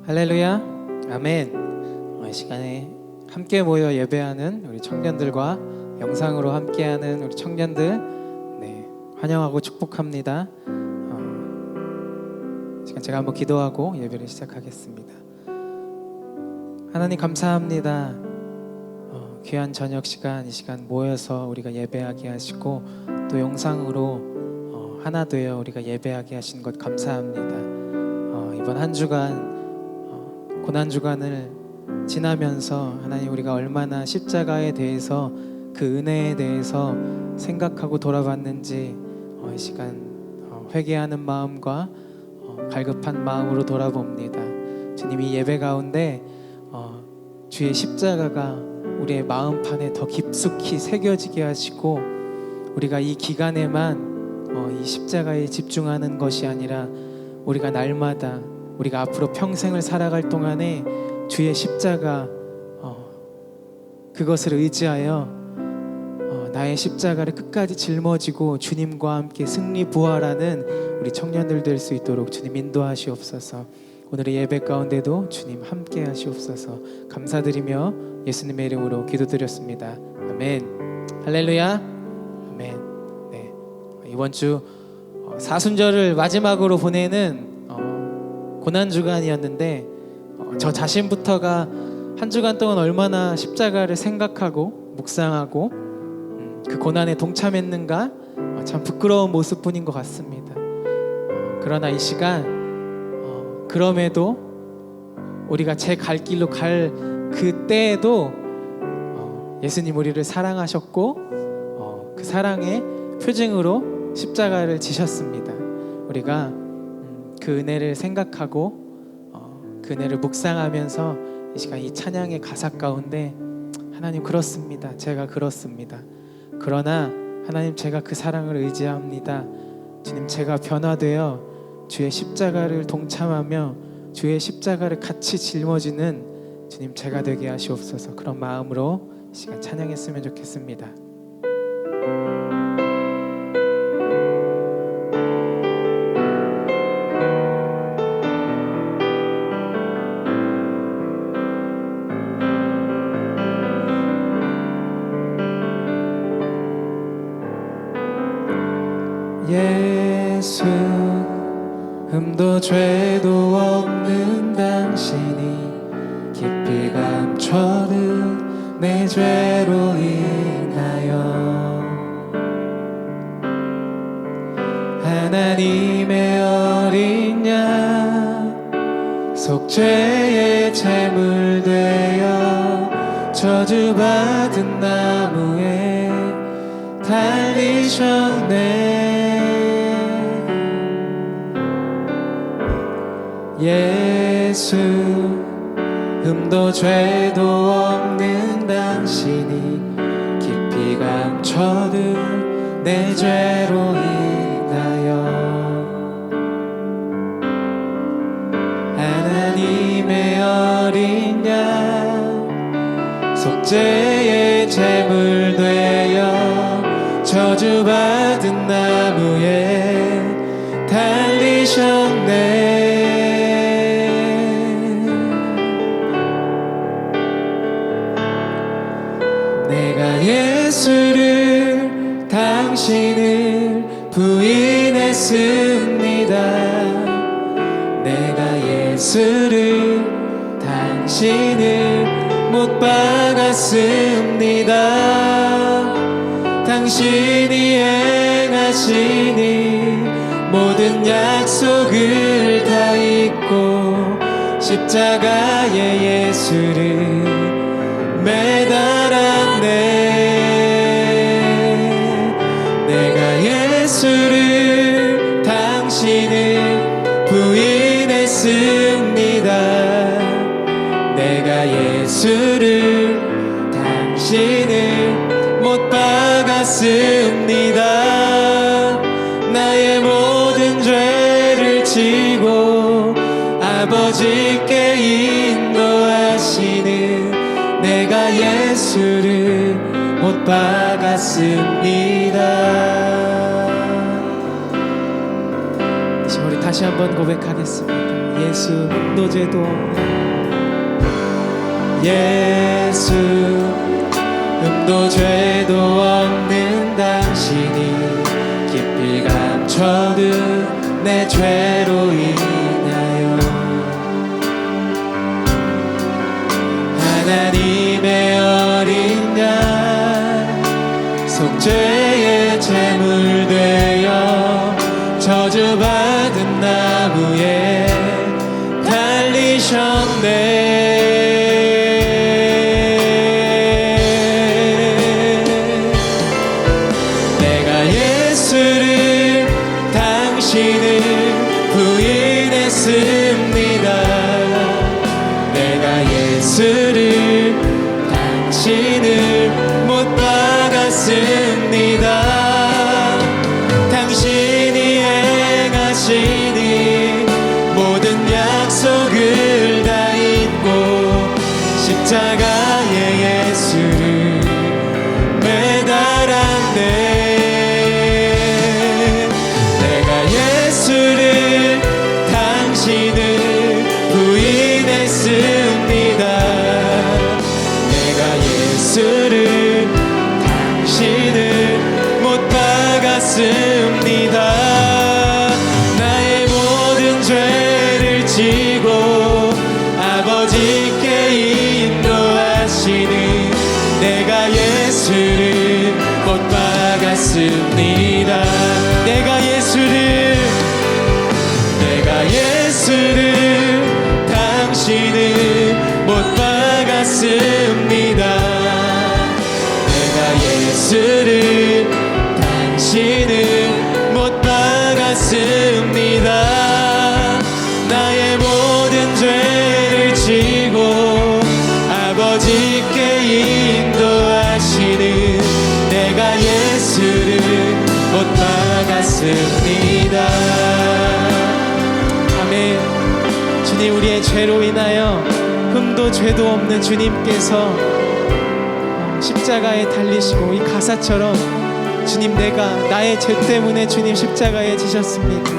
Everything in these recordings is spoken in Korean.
할렐루야, 아멘. 이 시간에 함께 모여 예배하는 우리 청년들과 영상으로 함께하는 우리 청년들, 환영하고 축복합니다. 시간 제가 한번 기도하고 예배를 시작하겠습니다. 하나님 감사합니다. 귀한 저녁 시간, 이 시간 모여서 우리가 예배하게 하시고 또 영상으로 하나 되어 우리가 예배하게 하신 것 감사합니다. 이번 한 주간 고난주간을 지나면서 하나님 우리가 얼마나 십자가에 대해서 그 은혜에 대해서 생각하고 돌아봤는지 이 시간 회개하는 마음과 갈급한 마음으로 돌아봅니다. 주님, 이 예배 가운데 주의 십자가가 우리의 마음판에 더 깊숙이 새겨지게 하시고 우리가 이 기간에만 이 십자가에 집중하는 것이 아니라 우리가 날마다 우리가 앞으로 평생을 살아갈 동안에 주의 십자가 그것을 의지하여 나의 십자가를 끝까지 짊어지고 주님과 함께 승리 부활하는 우리 청년들 될 수 있도록 주님 인도하시옵소서. 오늘의 예배 가운데도 주님 함께 하시옵소서. 감사드리며 예수님의 이름으로 기도드렸습니다. 아멘. 할렐루야. 아멘. 이번 주 사순절을 마지막으로 보내는 고난주간이었는데 저 자신부터가 한 주간 동안 얼마나 십자가를 생각하고 묵상하고 그 고난에 동참했는가 참 부끄러운 모습뿐인 것 같습니다. 그러나 이 시간 그럼에도 우리가 제 갈 길로 갈 그때에도 예수님 우리를 사랑하셨고 그 사랑의 표징으로 십자가를 지셨습니다. 우리가 그 은혜를 생각하고 그 은혜를 묵상하면서 이 시간 이 찬양의 가사 가운데 하나님 그렇습니다. 제가 그렇습니다. 그러나 하나님 제가 그 사랑을 의지합니다. 주님 제가 변화되어 주의 십자가를 동참하며 주의 십자가를 같이 짊어지는 주님 제가 되게 하시옵소서. 그런 마음으로 이 시간 찬양했으면 좋겠습니다. 예수 흠도 죄도 없는 당신이 깊이 감춰둔 내 죄로 인하여 하나님의 어린 양 속죄의 제물 되어 저주받은 나무에 달리셨네. 예수 흠도 죄도 없는 당신이 깊이 감춰둔 내 죄로 인하여 하나님의 어린 양 속죄의 제물 되어 저주받은 나무에 달리셨네. 내가 예수를 당신을 부인했습니다. 내가 예수를 당신을 못 박았습니다. 당신이 행하시니 모든 약속을 다 잊고 십자가에 예수를 매달았네. 내가 예수를 당신을 부인했습니다. 내가 예수를 당신을 못 박았습니다. 나의 모든 죄를 지고 아버지께 인도하시는 내가 예수를 못 박았습니다. 우리 다 다시 한번 고백하겠습니다. 예수 흠도 죄도 없는 예수 흠도 죄도 없는 당신이 깊이 감춰둔 내 죄로 인하여 하나님의 어린 양 속죄의 제물 되어 저주받은 나무에 달리셨네. 내가 예수를 당신을 부인했습니다. 내가 예수를 당신을 못 박았습니다. 당신이 행하시니 모든 약속을 다 잊고 십자가에 예수를 매달았네. 내가 예수를 당신을 부인했습니다. 내가 예수를 당신을 못 박았습니다. 나의 모든 죄를 지고 아버지께 인도하시는 내가 예수를 못 박았습니다. 내가 예수를 당신을 못 박았습니다. 내가 예수를 당신을 못 박았습니다. 나의 모든 죄를 지고 아버지께 인도하시는 내가 예수를 못 박았습니다. 아멘. 주님, 우리의 죄로 인하여 흠도 죄도 없는 주님께서 십자가에 달리시고 이 가사처럼 주님, 내가 나의 죄 때문에 주님 십자가에 지셨습니다.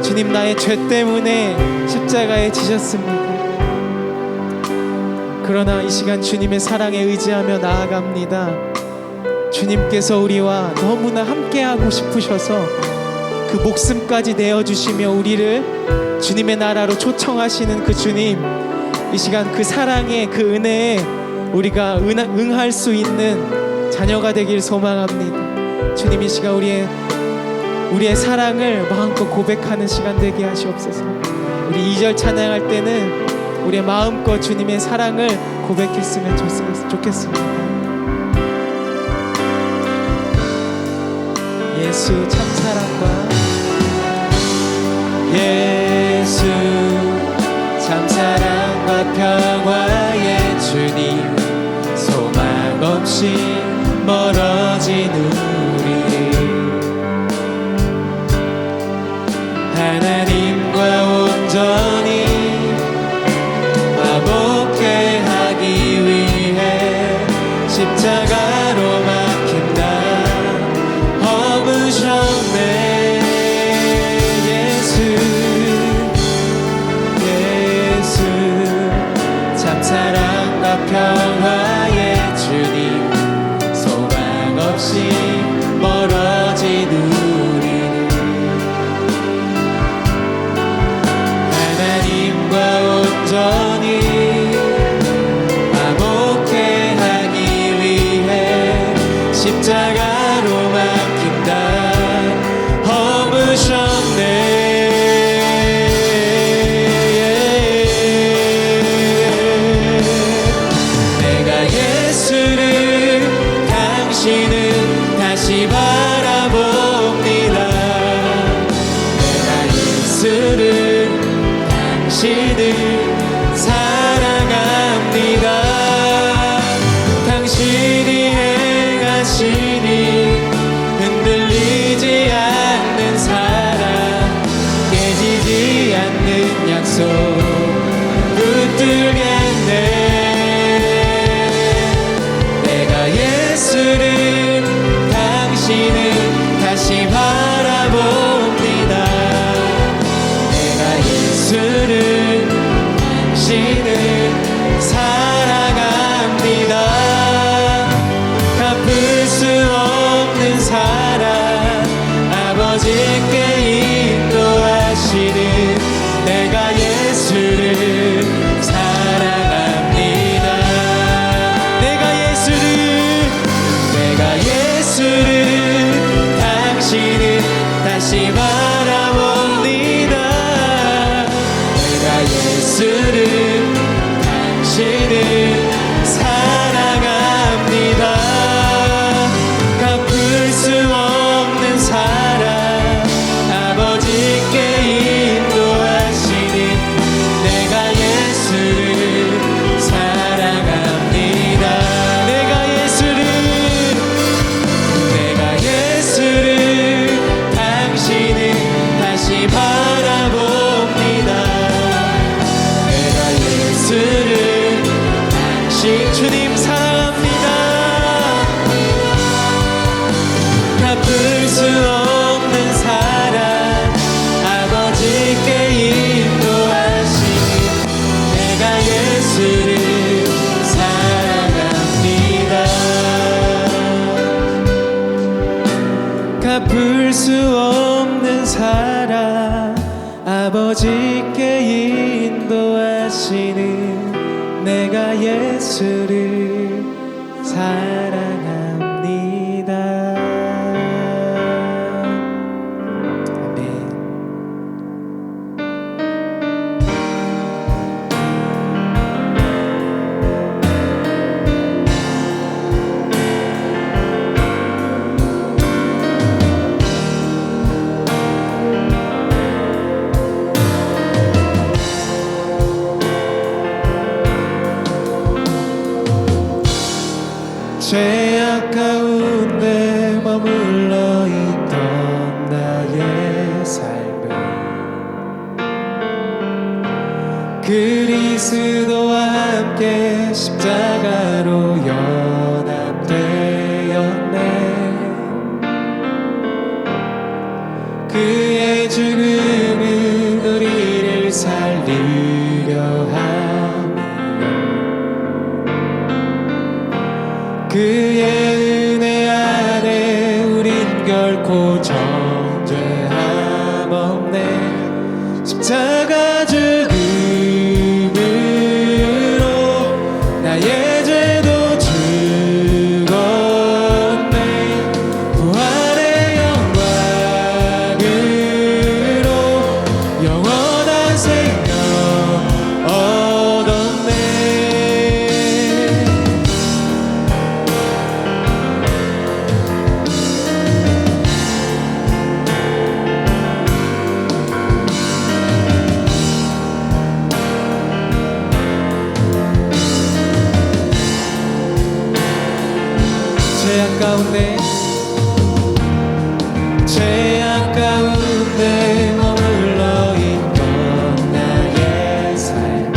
주님, 나의 죄 때문에 십자가에 지셨습니다. 그러나 이 시간 주님의 사랑에 의지하며 나아갑니다. 주님께서 우리와 너무나 함께하고 싶으셔서 그 목숨까지 내어주시며 우리를 주님의 나라로 초청하시는 그 주님, 이 시간 그 사랑에 그 은혜에 우리가 응할 수 있는 자녀가 되길 소망합니다. 주님, 이 시간 우리의 사랑을 마음껏 고백하는 시간 되게 하시옵소서. 우리 2절 찬양할 때는 우리의 마음껏 주님의 사랑을 고백했으면 좋겠습니다. 예수 참사랑과 예수 참사랑과 평화의 주님, 소망 없이 멀어진 우리를 하나님과 온전히 화목케 하기 위해 십자가로 막힌 나 허무셨네. 사랑과 평화의 주님, 소망 없이 멀어진 우리는 하나님과 온전히 화목케 하기 위해 십자가로 막힌 날 허무셨네. 당신은 다시 바라봅니다. 내가 예수를 당신을 사랑합니다. 당신이 행하시니 흔들리지 않는 사랑, 깨지지 않는 약속 붙들겠네. 예수를 당신은 다시 바라봅니다. 예수를 사랑합니다. 내가 예수를 당신을 다시 바라봅니다. 내가 예수를 당신을 사랑합니다. 갚을 수 없는 사랑 아버지께 인도하시는 내가 예수를 사랑합니다. 내가 예수를 당신을 다시 바라봅니다. 내가 예수를 당신 주님 사랑합니다. 갚을 수 없는 사랑 아버지께 인도하시니 내가 예수를 사랑합니다. 갚을 수 없는 사랑 아버지께 인도하시는 내가 예수를 사랑합니다. 아멘. 죄악 가운데 머물러 있던 나의 삶을 그리스도와 함께 십자가로 연합되었네. 그의 죽음은 우리를 살리려 함이요 그의 은혜 안에 우린 결코 정죄함 없네. 십자가 죽음으로 나의 죄도 죽었네. 부활의 영광으로 영원한 생명 얻었네. 죄악 가운데 머물러 있던 나의 삶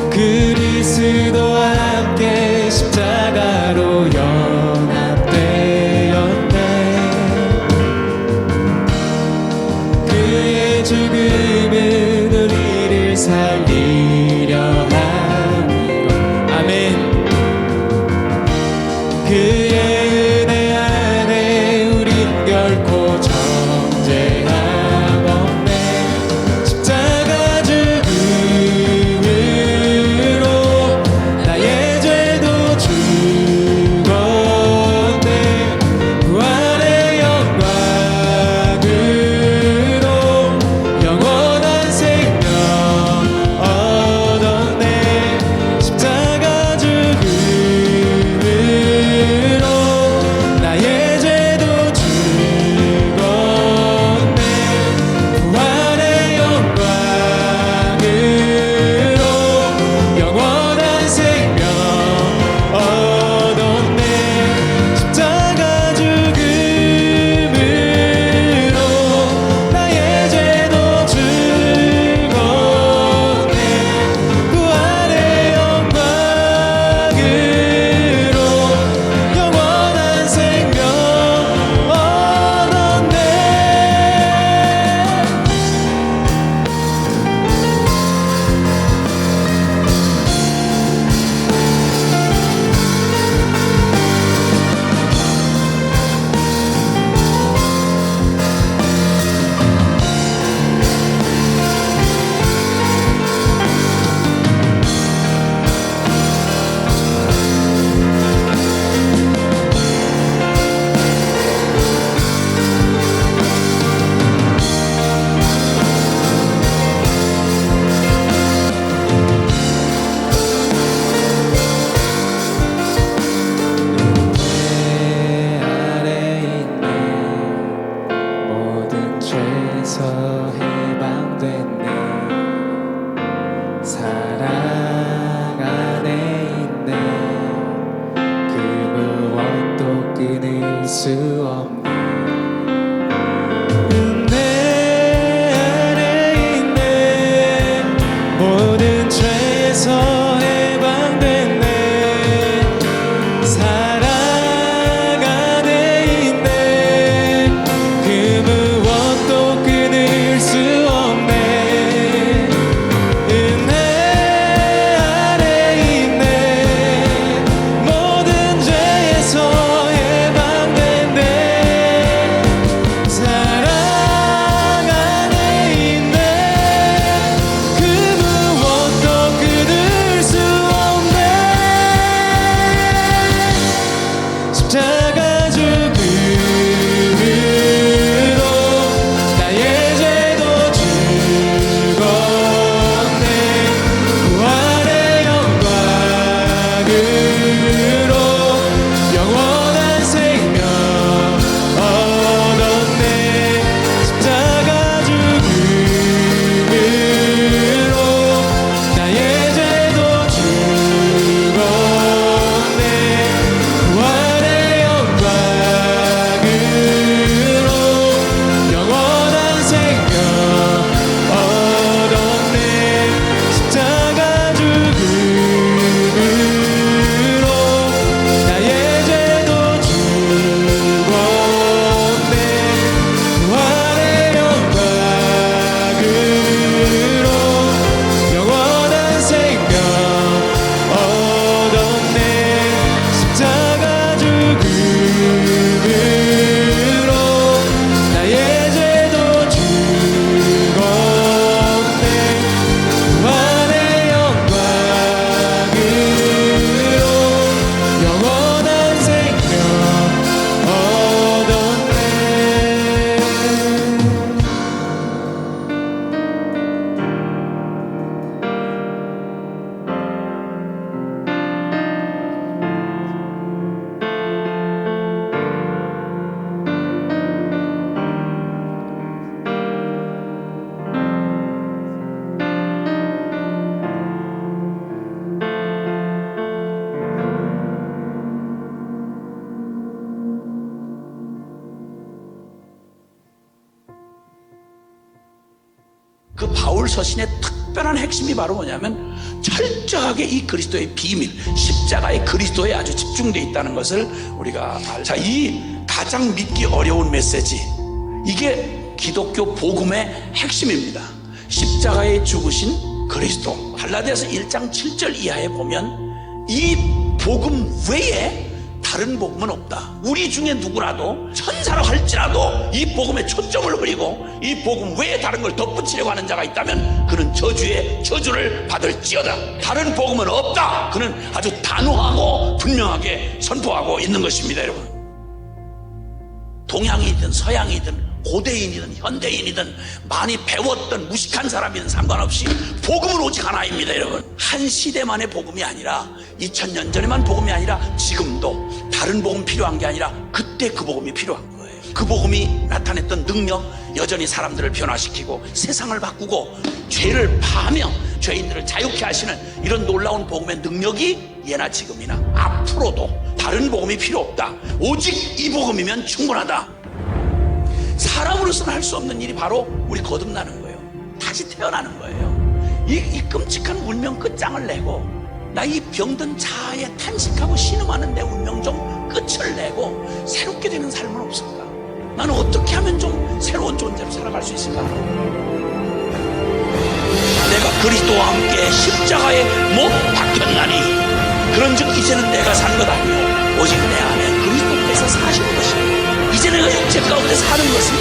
그리스도와 함께 십자가로 연합되었네. 그의 죽음은 우리를 살리려 함이요. 아멘. 그의 은혜 안에 우린 결코 정죄함 없네. 십자가 죽음으로 나의 죄도 죽었네. 부활의 영광으로 영원한 생명 바울 서신의 특별한 핵심이 바로 뭐냐면 철저하게 이 그리스도의 비밀, 십자가의 그리스도에 아주 집중되어 있다는 것을 우리가 자, 이 가장 믿기 어려운 메시지, 이게 기독교 복음의 핵심입니다. 십자가에 죽으신 그리스도. 갈라디아서 1장 7절 이하에 보면 이 복음 외에 다른 복음은 없다. 우리 중에 누구라도 천사로 할지라도 이 복음에 초점을 흐리고 이 복음 외에 다른 걸 덧붙이려고 하는 자가 있다면 그는 저주의 저주를 받을지어다. 다른 복음은 없다. 그는 아주 단호하고 분명하게 선포하고 있는 것입니다. 여러분, 동양이든 서양이든 고대인이든 현대인이든 많이 배웠던 무식한 사람이든 상관없이 복음은 오직 하나입니다. 여러분, 한 시대만의 복음이 아니라 2000년 전에만 복음이 아니라 지금도 다른 복음 필요한 게 아니라 그때 그 복음이 필요한 거예요. 그 복음이 나타냈던 능력, 여전히 사람들을 변화시키고 세상을 바꾸고 죄를 파하며 죄인들을 자유케 하시는 이런 놀라운 복음의 능력이 예나 지금이나 앞으로도 다른 복음이 필요 없다. 오직 이 복음이면 충분하다. 사람으로서는 할 수 없는 일이 바로 우리 거듭나는 거예요. 다시 태어나는 거예요. 이 끔찍한 운명 끝장을 내고 나 이 병든 자아에 탄식하고 신음하는 내 운명 좀 끝을 내고 새롭게 되는 삶은 없을까? 나는 어떻게 하면 좀 새로운 존재로 살아갈 수 있을까? 내가 그리스도와 함께 십자가에 못 박혔나니 그런즉 이제는 내가 산 것 아니요 오직 내 안에 그리스도께서 사시는 것이요 이제 내가 육체 가운데 사는 것은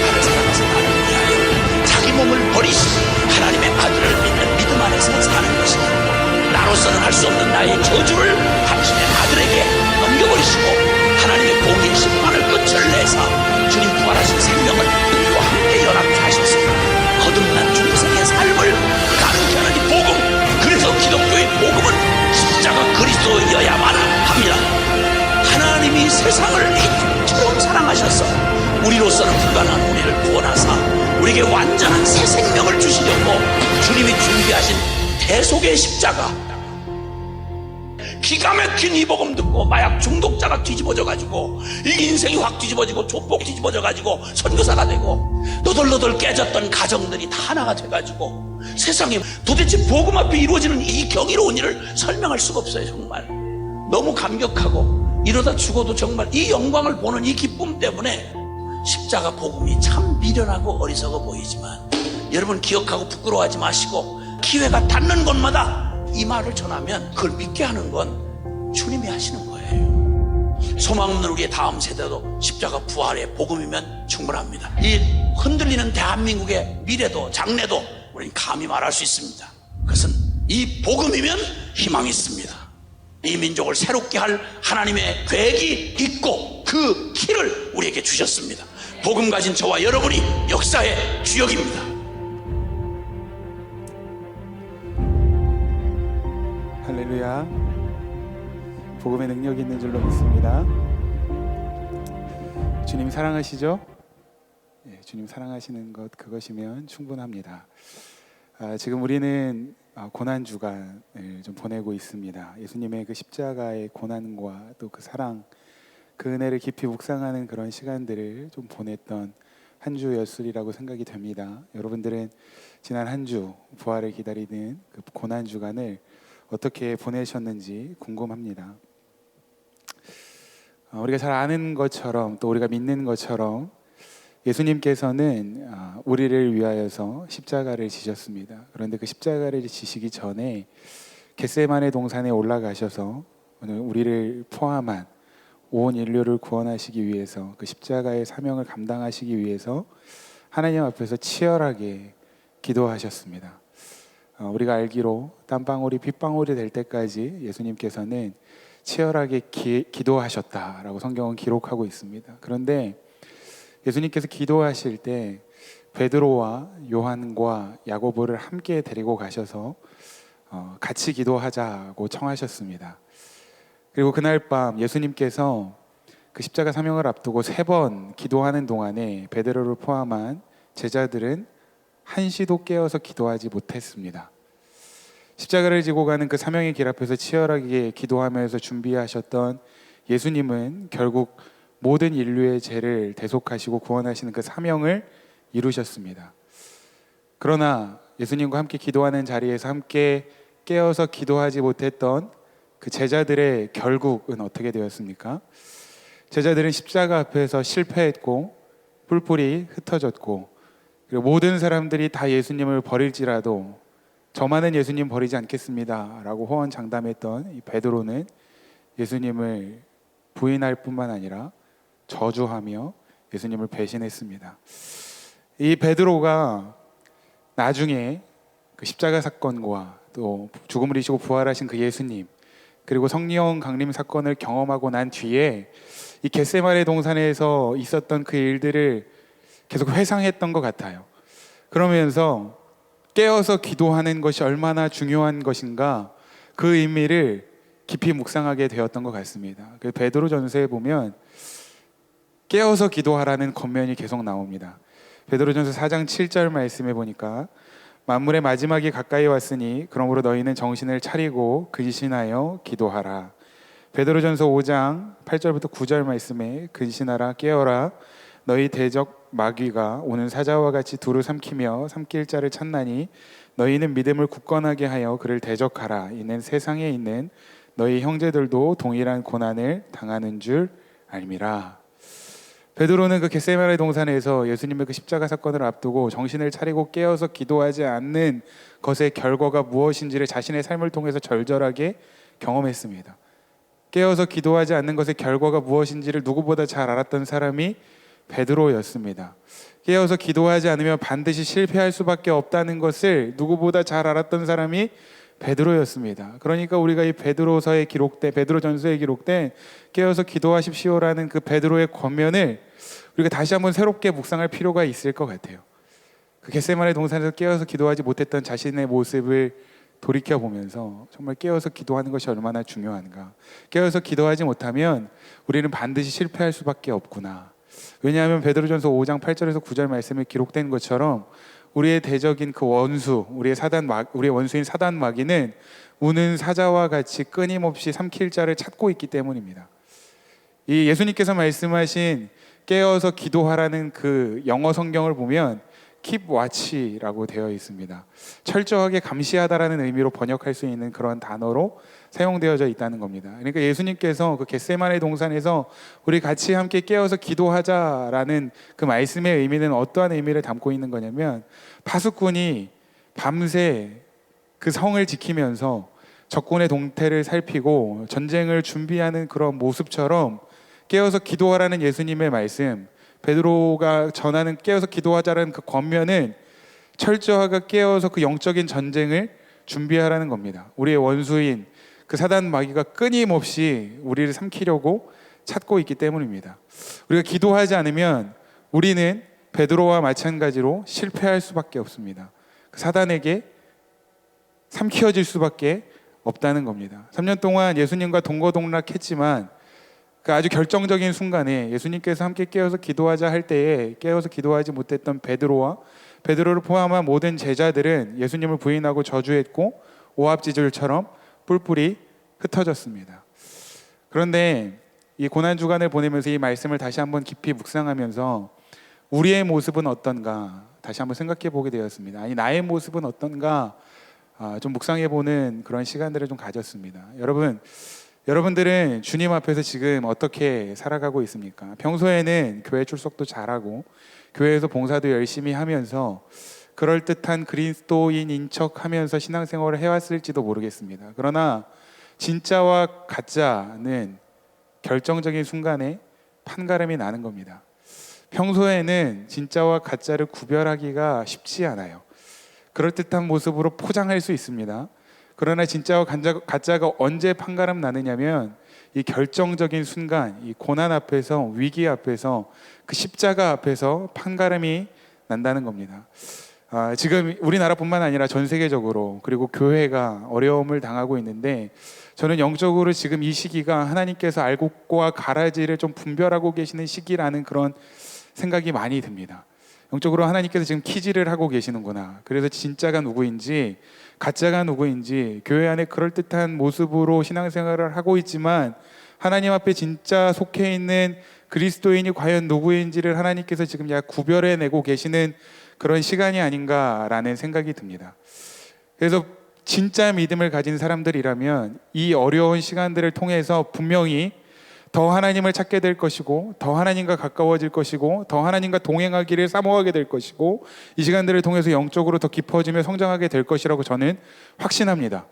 나를 사랑하사 나를 위하여 자기 몸을 버리시고 하나님의 아들을 믿는 믿음 안에서 사는 것이니 나로서는 할 수 없는 나의 저주를 당신의 아들에게 넘겨버리시고 하나님의 공의 심판을 끝을 내사 주님 부활하신 생명을 우리와 함께 연합케 하셨습니다. 거듭난 중생의 삶을 가능케 하는 이 복음, 그래서 기독교의 복음은 십자가 그리스도여야만 합니다. 하나님이 세상을 이처럼 사랑하셔서 우리로서는 불가능한 우리를 구원하사 우리에게 완전한 새 생명을 주시려고 주님이 준비하신 대속의 십자가, 기가 막힌 이 복음 듣고 마약 중독자가 뒤집어져가지고 이 인생이 확 뒤집어지고 조폭 뒤집어져가지고 선교사가 되고 너덜너덜 깨졌던 가정들이 다 하나가 돼가지고 세상에 도대체 복음 앞에 이루어지는 이 경이로운 일을 설명할 수가 없어요. 정말 너무 감격하고 이러다 죽어도 정말 이 영광을 보는 이 기쁨 때문에 십자가 복음이 참 미련하고 어리석어 보이지만 여러분 기억하고 부끄러워하지 마시고 기회가 닿는 곳마다 이 말을 전하면 그걸 믿게 하는 건 주님이 하시는 거예요. 소망 없는 우리의 다음 세대도 십자가 부활의 복음이면 충분합니다. 이 흔들리는 대한민국의 미래도 장래도 우리는 감히 말할 수 있습니다. 그것은 이 복음이면 희망이 있습니다. 이 민족을 새롭게 할 하나님의 계획이 있고 그 키를 우리에게 주셨습니다. 복음 가진 저와 여러분이 역사의 주역입니다. 할렐루야. 복음의 능력이 있는 줄로 믿습니다. 주님 사랑하시죠? 예, 주님 사랑하시는 것, 그것이면 충분합니다. 지금 우리는 고난 주간을 좀 보내고 있습니다. 예수님의 그 십자가의 고난과 또 그 사랑, 그 은혜를 깊이 묵상하는 그런 시간들을 좀 보냈던 한 주였으리라고 생각이 됩니다. 여러분들은 지난 한 주 부활을 기다리는 그 고난 주간을 어떻게 보내셨는지 궁금합니다. 우리가 잘 아는 것처럼 또 우리가 믿는 것처럼 예수님께서는 우리를 위하여서 십자가를 지셨습니다. 그런데 그 십자가를 지시기 전에 겟세마네 동산에 올라가셔서 오늘 우리를 포함한 온 인류를 구원하시기 위해서 그 십자가의 사명을 감당하시기 위해서 하나님 앞에서 치열하게 기도하셨습니다. 우리가 알기로 땀방울이 핏방울이 될 때까지 예수님께서는 치열하게 기도하셨다라고 성경은 기록하고 있습니다. 그런데 예수님께서 기도하실 때 베드로와 요한과 야고보를 함께 데리고 가셔서 같이 기도하자고 청하셨습니다. 그리고 그날 밤 예수님께서 그 십자가 사명을 앞두고 3번 기도하는 동안에 베드로를 포함한 제자들은 한시도 깨어서 기도하지 못했습니다. 십자가를 지고 가는 그 사명의 길 앞에서 치열하게 기도하면서 준비하셨던 예수님은 결국 모든 인류의 죄를 대속하시고 구원하시는 그 사명을 이루셨습니다. 그러나 예수님과 함께 기도하는 자리에서 함께 깨어서 기도하지 못했던 그 제자들의 결국은 어떻게 되었습니까? 제자들은 십자가 앞에서 실패했고 뿔뿔이 흩어졌고, 그리고 모든 사람들이 다 예수님을 버릴지라도 저만은 예수님 버리지 않겠습니다 라고 호언장담했던 이 베드로는 예수님을 부인할 뿐만 아니라 저주하며 예수님을 배신했습니다. 이 베드로가 나중에 그 십자가 사건과 또 죽음을 이기시고 부활하신 그 예수님, 그리고 성령 강림 사건을 경험하고 난 뒤에 이 겟세마네 동산에서 있었던 그 일들을 계속 회상했던 것 같아요. 그러면서 깨어서 기도하는 것이 얼마나 중요한 것인가, 그 의미를 깊이 묵상하게 되었던 것 같습니다. 그 베드로전서에 보면 깨어서 기도하라는 권면이 계속 나옵니다. 베드로전서 4장 7절 말씀에 보니까 만물의 마지막이 가까이 왔으니 그러므로 너희는 정신을 차리고 근신하여 기도하라. 베드로전서 5장 8절부터 9절 말씀에 근신하라, 깨어라, 너희 대적 마귀가 오는 사자와 같이 두루 삼키며 삼킬 자를 찾나니 너희는 믿음을 굳건하게 하여 그를 대적하라. 이는 세상에 있는 너희 형제들도 동일한 고난을 당하는 줄 알미라. 베드로는 그 겟세마네 동산에서 예수님의 그 십자가 사건을 앞두고 정신을 차리고 깨어서 기도하지 않는 것의 결과가 무엇인지를 자신의 삶을 통해서 절절하게 경험했습니다. 깨어서 기도하지 않는 것의 결과가 무엇인지를 누구보다 잘 알았던 사람이 베드로였습니다. 깨어서 기도하지 않으면 반드시 실패할 수밖에 없다는 것을 누구보다 잘 알았던 사람이 베드로였습니다. 그러니까 우리가 이 베드로서에 기록된, 베드로전서에 기록된 깨어서 기도하십시오라는 그 베드로의 권면을 우리가 다시 한번 새롭게 묵상할 필요가 있을 것 같아요. 그 겟세마네 동산에서 깨어서 기도하지 못했던 자신의 모습을 돌이켜 보면서 정말 깨어서 기도하는 것이 얼마나 중요한가. 깨어서 기도하지 못하면 우리는 반드시 실패할 수밖에 없구나. 왜냐하면 베드로전서 5장 8절에서 9절 말씀에 기록된 것처럼 우리의 대적인 그 원수, 우리의 원수인 사단 마귀는 우는 사자와 같이 끊임없이 삼킬 자를 찾고 있기 때문입니다. 이 예수님께서 말씀하신 깨어서 기도하라는 그 영어 성경을 보면 keep watch라고 되어 있습니다. 철저하게 감시하다라는 의미로 번역할 수 있는 그런 단어로 사용되어져 있다는 겁니다. 그러니까 예수님께서 그 겟세마네 동산에서 우리 같이 함께 깨어서 기도하자라는 그 말씀의 의미는 어떠한 의미를 담고 있는 거냐면, 파수꾼이 밤새 그 성을 지키면서 적군의 동태를 살피고 전쟁을 준비하는 그런 모습처럼 깨어서 기도하라는 예수님의 말씀, 베드로가 전하는 깨어서 기도하자라는 그 권면은 철저하게 깨어서 그 영적인 전쟁을 준비하라는 겁니다. 우리의 원수인 그 사단 마귀가 끊임없이 우리를 삼키려고 찾고 있기 때문입니다. 우리가 기도하지 않으면 우리는 베드로와 마찬가지로 실패할 수밖에 없습니다. 그 사단에게 삼키어질 수밖에 없다는 겁니다. 3년 동안 예수님과 동거동락했지만 그 아주 결정적인 순간에 예수님께서 함께 깨어서 기도하자 할 때에 깨어서 기도하지 못했던 베드로와 베드로를 포함한 모든 제자들은 예수님을 부인하고 저주했고 오합지졸처럼 뿔뿔이 흩어졌습니다. 그런데 이 고난주간을 보내면서 이 말씀을 다시 한번 깊이 묵상하면서 우리의 모습은 어떤가 다시 한번 생각해 보게 되었습니다. 아니, 나의 모습은 어떤가 좀 묵상해 보는 그런 시간들을 좀 가졌습니다. 여러분들은 주님 앞에서 지금 어떻게 살아가고 있습니까? 평소에는 교회 출석도 잘하고 교회에서 봉사도 열심히 하면서 그럴듯한 그리스도인인 척하면서 신앙생활을 해왔을지도 모르겠습니다. 그러나 진짜와 가짜는 결정적인 순간에 판가름이 나는 겁니다. 평소에는 진짜와 가짜를 구별하기가 쉽지 않아요. 그럴듯한 모습으로 포장할 수 있습니다. 그러나 진짜와 가짜가 언제 판가름 나느냐면 이 결정적인 순간, 이 고난 앞에서, 위기 앞에서, 그 십자가 앞에서 판가름이 난다는 겁니다. 지금 우리나라뿐만 아니라 전 세계적으로, 그리고 교회가 어려움을 당하고 있는데, 저는 영적으로 지금 이 시기가 하나님께서 알곡과 가라지를 좀 분별하고 계시는 시기라는 그런 생각이 많이 듭니다. 영적으로 하나님께서 지금 키질을 하고 계시는구나. 그래서 진짜가 누구인지 가짜가 누구인지, 교회 안에 그럴듯한 모습으로 신앙생활을 하고 있지만 하나님 앞에 진짜 속해 있는 그리스도인이 과연 누구인지를 하나님께서 지금 구별해내고 계시는 그런 시간이 아닌가라는 생각이 듭니다. 그래서 진짜 믿음을 가진 사람들이라면 이 어려운 시간들을 통해서 분명히 더 하나님을 찾게 될 것이고, 더 하나님과 가까워질 것이고, 더 하나님과 동행하기를 사모하게 될 것이고, 이 시간들을 통해서 영적으로 더 깊어지며 성장하게 될 것이라고 저는 확신합니다.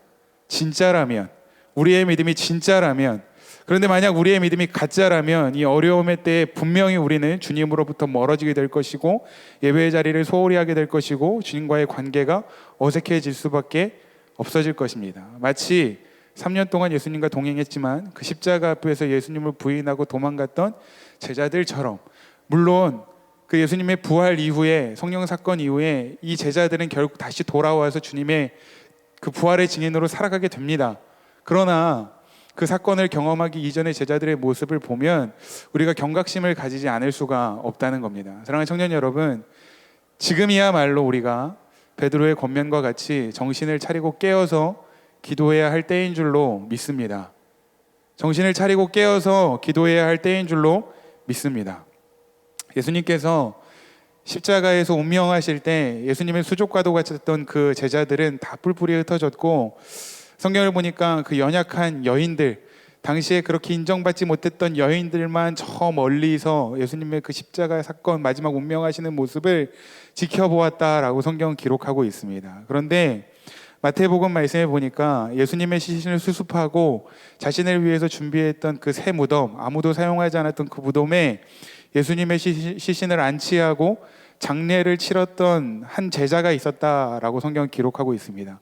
진짜라면, 우리의 믿음이 진짜라면. 그런데 만약 우리의 믿음이 가짜라면 이 어려움의 때에 분명히 우리는 주님으로부터 멀어지게 될 것이고, 예배의 자리를 소홀히 하게 될 것이고, 주님과의 관계가 어색해질 수밖에 없어질 것입니다. 마치 3년 동안 예수님과 동행했지만 그 십자가 앞에서 예수님을 부인하고 도망갔던 제자들처럼, 물론 그 예수님의 부활 이후에, 성령 사건 이후에 이 제자들은 결국 다시 돌아와서 주님의 그 부활의 증인으로 살아가게 됩니다. 그러나 그 사건을 경험하기 이전의 제자들의 모습을 보면 우리가 경각심을 가지지 않을 수가 없다는 겁니다. 사랑하는 청년 여러분, 지금이야말로 우리가 베드로의 권면과 같이 정신을 차리고 깨어서 기도해야 할 때인 줄로 믿습니다. 정신을 차리고 깨어서 기도해야 할 때인 줄로 믿습니다. 예수님께서 십자가에서 운명하실 때 예수님의 수족과도 같았던 그 제자들은 다 뿔뿔이 흩어졌고, 성경을 보니까 그 연약한 여인들, 당시에 그렇게 인정받지 못했던 여인들만 저 멀리서 예수님의 그 십자가 사건, 마지막 운명하시는 모습을 지켜보았다라고 성경은 기록하고 있습니다. 그런데 마태복음 말씀에 보니까 예수님의 시신을 수습하고 자신을 위해서 준비했던 그 새 무덤, 아무도 사용하지 않았던 그 무덤에 예수님의 시신을 안치하고 장례를 치렀던 한 제자가 있었다라고 성경은 기록하고 있습니다.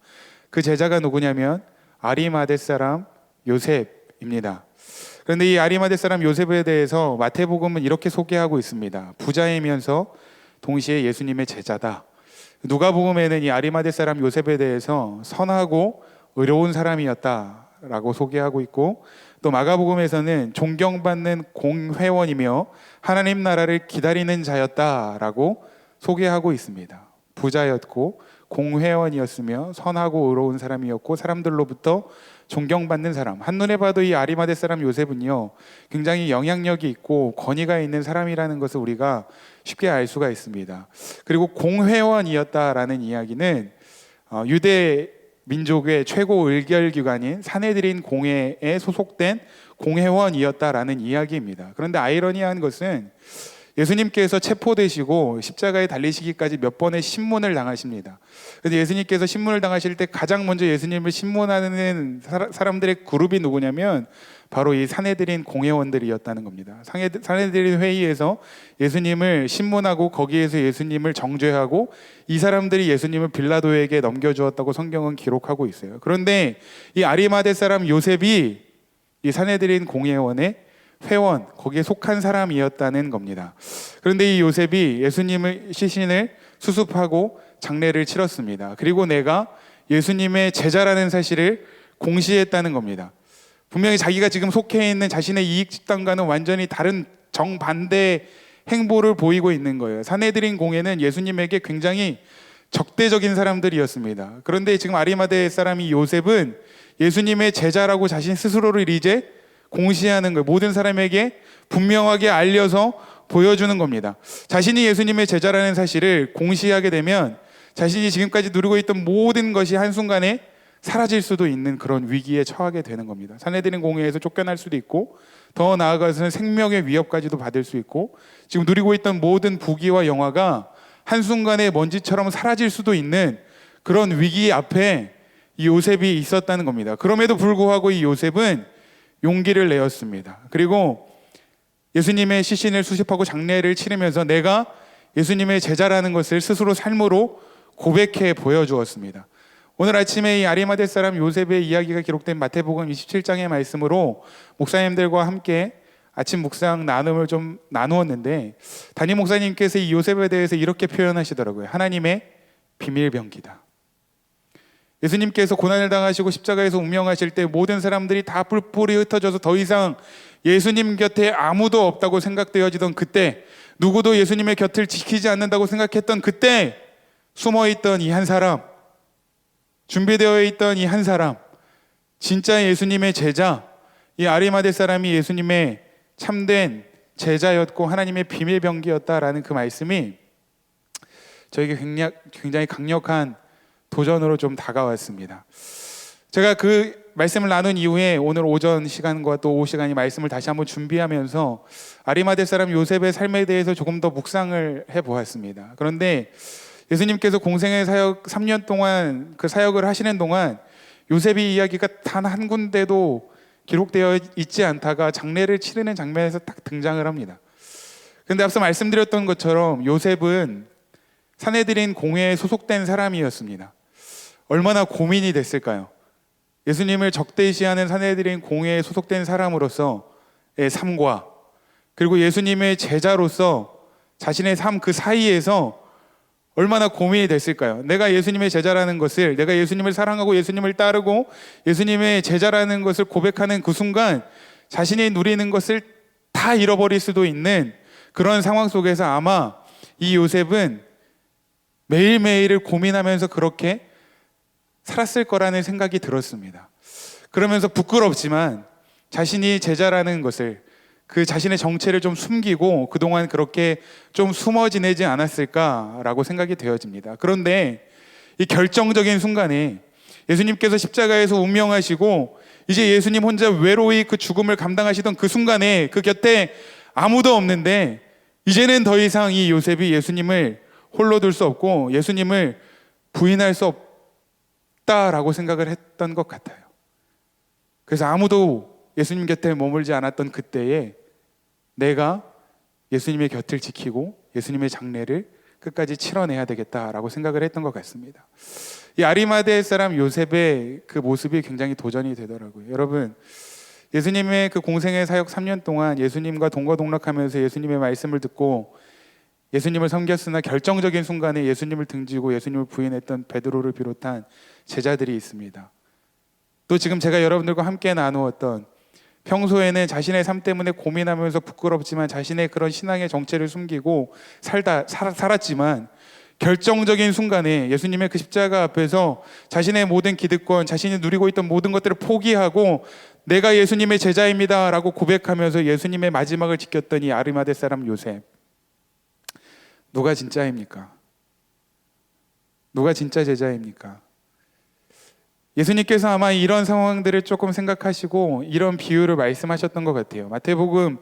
그 제자가 누구냐면 아리마대 사람 요셉입니다. 그런데 이 아리마대 사람 요셉에 대해서 마태복음은 이렇게 소개하고 있습니다. 부자이면서 동시에 예수님의 제자다. 누가복음에는 이 아리마대 사람 요셉에 대해서 선하고 의로운 사람이었다라고 소개하고 있고, 또 마가복음에서는 존경받는 공회원이며 하나님 나라를 기다리는 자였다라고 소개하고 있습니다. 부자였고 공회원이었으며 선하고 의로운 사람이었고 사람들로부터 존경받는 사람. 한눈에 봐도 이 아리마대 사람 요셉은요, 굉장히 영향력이 있고 권위가 있는 사람이라는 것을 우리가 쉽게 알 수가 있습니다. 그리고 공회원이었다라는 이야기는 유대 민족의 최고 의결기관인 사내들인 공회에 소속된 공회원이었다라는 이야기입니다. 그런데 아이러니한 것은 예수님께서 체포되시고 십자가에 달리시기까지 몇 번의 신문을 당하십니다. 그래서 예수님께서 신문을 당하실 때 가장 먼저 예수님을 신문하는 사람들의 그룹이 누구냐면 바로 이 사내들인 공회원들이었다는 겁니다. 사내들인 회의에서 예수님을 신문하고 거기에서 예수님을 정죄하고 이 사람들이 예수님을 빌라도에게 넘겨주었다고 성경은 기록하고 있어요. 그런데 이 아리마대 사람 요셉이 이 사내들인 공회원의 회원, 거기에 속한 사람이었다는 겁니다. 그런데 이 요셉이 예수님의 시신을 수습하고 장례를 치렀습니다. 그리고 내가 예수님의 제자라는 사실을 공시했다는 겁니다. 분명히 자기가 지금 속해 있는 자신의 이익 집단과는 완전히 다른 정반대 행보를 보이고 있는 거예요. 사내들인 공회는 예수님에게 굉장히 적대적인 사람들이었습니다. 그런데 지금 아리마대 사람이 요셉은 예수님의 제자라고 자신 스스로를 이제 공시하는 거예요. 모든 사람에게 분명하게 알려서 보여주는 겁니다. 자신이 예수님의 제자라는 사실을 공시하게 되면 자신이 지금까지 누리고 있던 모든 것이 한순간에 사라질 수도 있는 그런 위기에 처하게 되는 겁니다. 사내들인 공회에서 쫓겨날 수도 있고, 더 나아가서는 생명의 위협까지도 받을 수 있고, 지금 누리고 있던 모든 부귀와 영화가 한순간에 먼지처럼 사라질 수도 있는 그런 위기 앞에 이 요셉이 있었다는 겁니다. 그럼에도 불구하고 이 요셉은 용기를 내었습니다. 그리고 예수님의 시신을 수습하고 장례를 치르면서 내가 예수님의 제자라는 것을 스스로 삶으로 고백해 보여주었습니다. 오늘 아침에 이 아리마대 사람 요셉의 이야기가 기록된 마태복음 27장의 말씀으로 목사님들과 함께 아침 묵상 나눔을 좀 나누었는데, 담임 목사님께서 이 요셉에 대해서 이렇게 표현하시더라고요. 하나님의 비밀병기다. 예수님께서 고난을 당하시고 십자가에서 운명하실 때 모든 사람들이 다 뿔뿔이 흩어져서 더 이상 예수님 곁에 아무도 없다고 생각되어지던 그때, 누구도 예수님의 곁을 지키지 않는다고 생각했던 그때 숨어있던 이 한 사람, 준비되어 있던 이 한 사람, 진짜 예수님의 제자, 이 아리마대 사람이 예수님의 참된 제자였고 하나님의 비밀병기였다라는 그 말씀이 저에게 굉장히 강력한 도전으로 좀 다가왔습니다. 제가 그 말씀을 나눈 이후에 오늘 오전 시간과 또 오후 시간이 말씀을 다시 한번 준비하면서 아리마대 사람 요셉의 삶에 대해서 조금 더 묵상을 해보았습니다. 그런데 예수님께서 공생의 사역 3년 동안 그 사역을 하시는 동안 요셉의 이야기가 단 한 군데도 기록되어 있지 않다가 장례를 치르는 장면에서 딱 등장을 합니다. 그런데 앞서 말씀드렸던 것처럼 요셉은 산헤드린 공회에 소속된 사람이었습니다. 얼마나 고민이 됐을까요? 예수님을 적대시하는 산헤드린 공회에 소속된 사람으로서의 삶과 그리고 예수님의 제자로서 자신의 삶 그 사이에서 얼마나 고민이 됐을까요? 내가 예수님의 제자라는 것을, 내가 예수님을 사랑하고 예수님을 따르고 예수님의 제자라는 것을 고백하는 그 순간 자신이 누리는 것을 다 잃어버릴 수도 있는 그런 상황 속에서 아마 이 요셉은 매일매일을 고민하면서 그렇게 살았을 거라는 생각이 들었습니다. 그러면서 부끄럽지만 자신이 제자라는 것을, 그 자신의 정체를 좀 숨기고 그동안 그렇게 좀 숨어 지내지 않았을까라고 생각이 되어집니다. 그런데 이 결정적인 순간에 예수님께서 십자가에서 운명하시고 이제 예수님 혼자 외로이 그 죽음을 감당하시던 그 순간에 그 곁에 아무도 없는데 이제는 더 이상 이 요셉이 예수님을 홀로 둘 수 없고 예수님을 부인할 수 없다라고 생각을 했던 것 같아요. 그래서 아무도 예수님 곁에 머물지 않았던 그때에 내가 예수님의 곁을 지키고 예수님의 장례를 끝까지 치러내야 되겠다라고 생각을 했던 것 같습니다. 이 아리마대 사람 요셉의 그 모습이 굉장히 도전이 되더라고요. 여러분, 예수님의 그 공생의 사역 3년 동안 예수님과 동거동락하면서 예수님의 말씀을 듣고 예수님을 섬겼으나 결정적인 순간에 예수님을 등지고 예수님을 부인했던 베드로를 비롯한 제자들이 있습니다. 또 지금 제가 여러분들과 함께 나누었던, 평소에는 자신의 삶 때문에 고민하면서 부끄럽지만 자신의 그런 신앙의 정체를 숨기고 살았지만 결정적인 순간에 예수님의 그 십자가 앞에서 자신의 모든 기득권, 자신이 누리고 있던 모든 것들을 포기하고 내가 예수님의 제자입니다 라고 고백하면서 예수님의 마지막을 지켰던 이 아리마대 사람 요셉, 누가 진짜입니까? 누가 진짜 제자입니까? 예수님께서 아마 이런 상황들을 조금 생각하시고 이런 비유를 말씀하셨던 것 같아요. 마태복음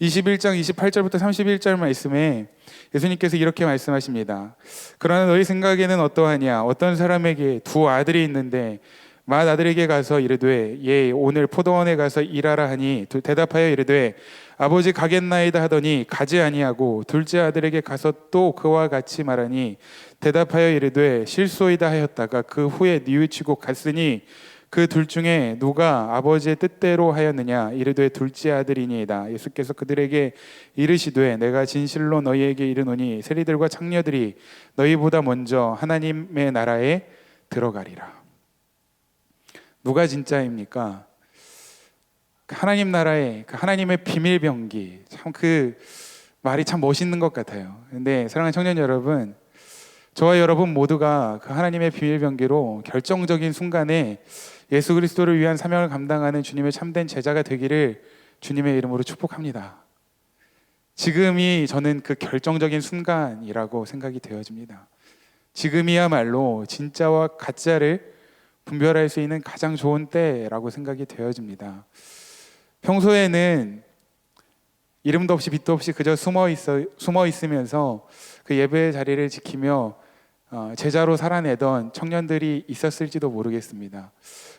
21장 28절부터 31절 말씀에 예수님께서 이렇게 말씀하십니다. 그러나 너희 생각에는 어떠하냐? 어떤 사람에게 두 아들이 있는데 맏아들에게 가서 이르되 예 오늘 포도원에 가서 일하라 하니 대답하여 이르되 아버지 가겠나이다 하더니 가지 아니하고 둘째 아들에게 가서 또 그와 같이 말하니 대답하여 이르되 실소이다 하였다가 그 후에 뉘우치고 갔으니 그 둘 중에 누가 아버지의 뜻대로 하였느냐? 이르되 둘째 아들이니이다. 예수께서 그들에게 이르시되 내가 진실로 너희에게 이르노니 세리들과 창녀들이 너희보다 먼저 하나님의 나라에 들어가리라. 누가 진짜입니까? 하나님 나라의 그 하나님의 비밀 병기, 참 그 말이 참 멋있는 것 같아요. 근데 사랑하는 청년 여러분, 저와 여러분 모두가 그 하나님의 비밀 병기로 결정적인 순간에 예수 그리스도를 위한 사명을 감당하는 주님의 참된 제자가 되기를 주님의 이름으로 축복합니다. 지금이 저는 그 결정적인 순간이라고 생각이 되어집니다. 지금이야말로 진짜와 가짜를 분별할 수 있는 가장 좋은 때라고 생각이 되어집니다. 평소에는 이름도 없이 빛도 없이 그저 숨어 있으면서 그 예배의 자리를 지키며 제자로 살아내던 청년들이 있었을지도 모르겠습니다.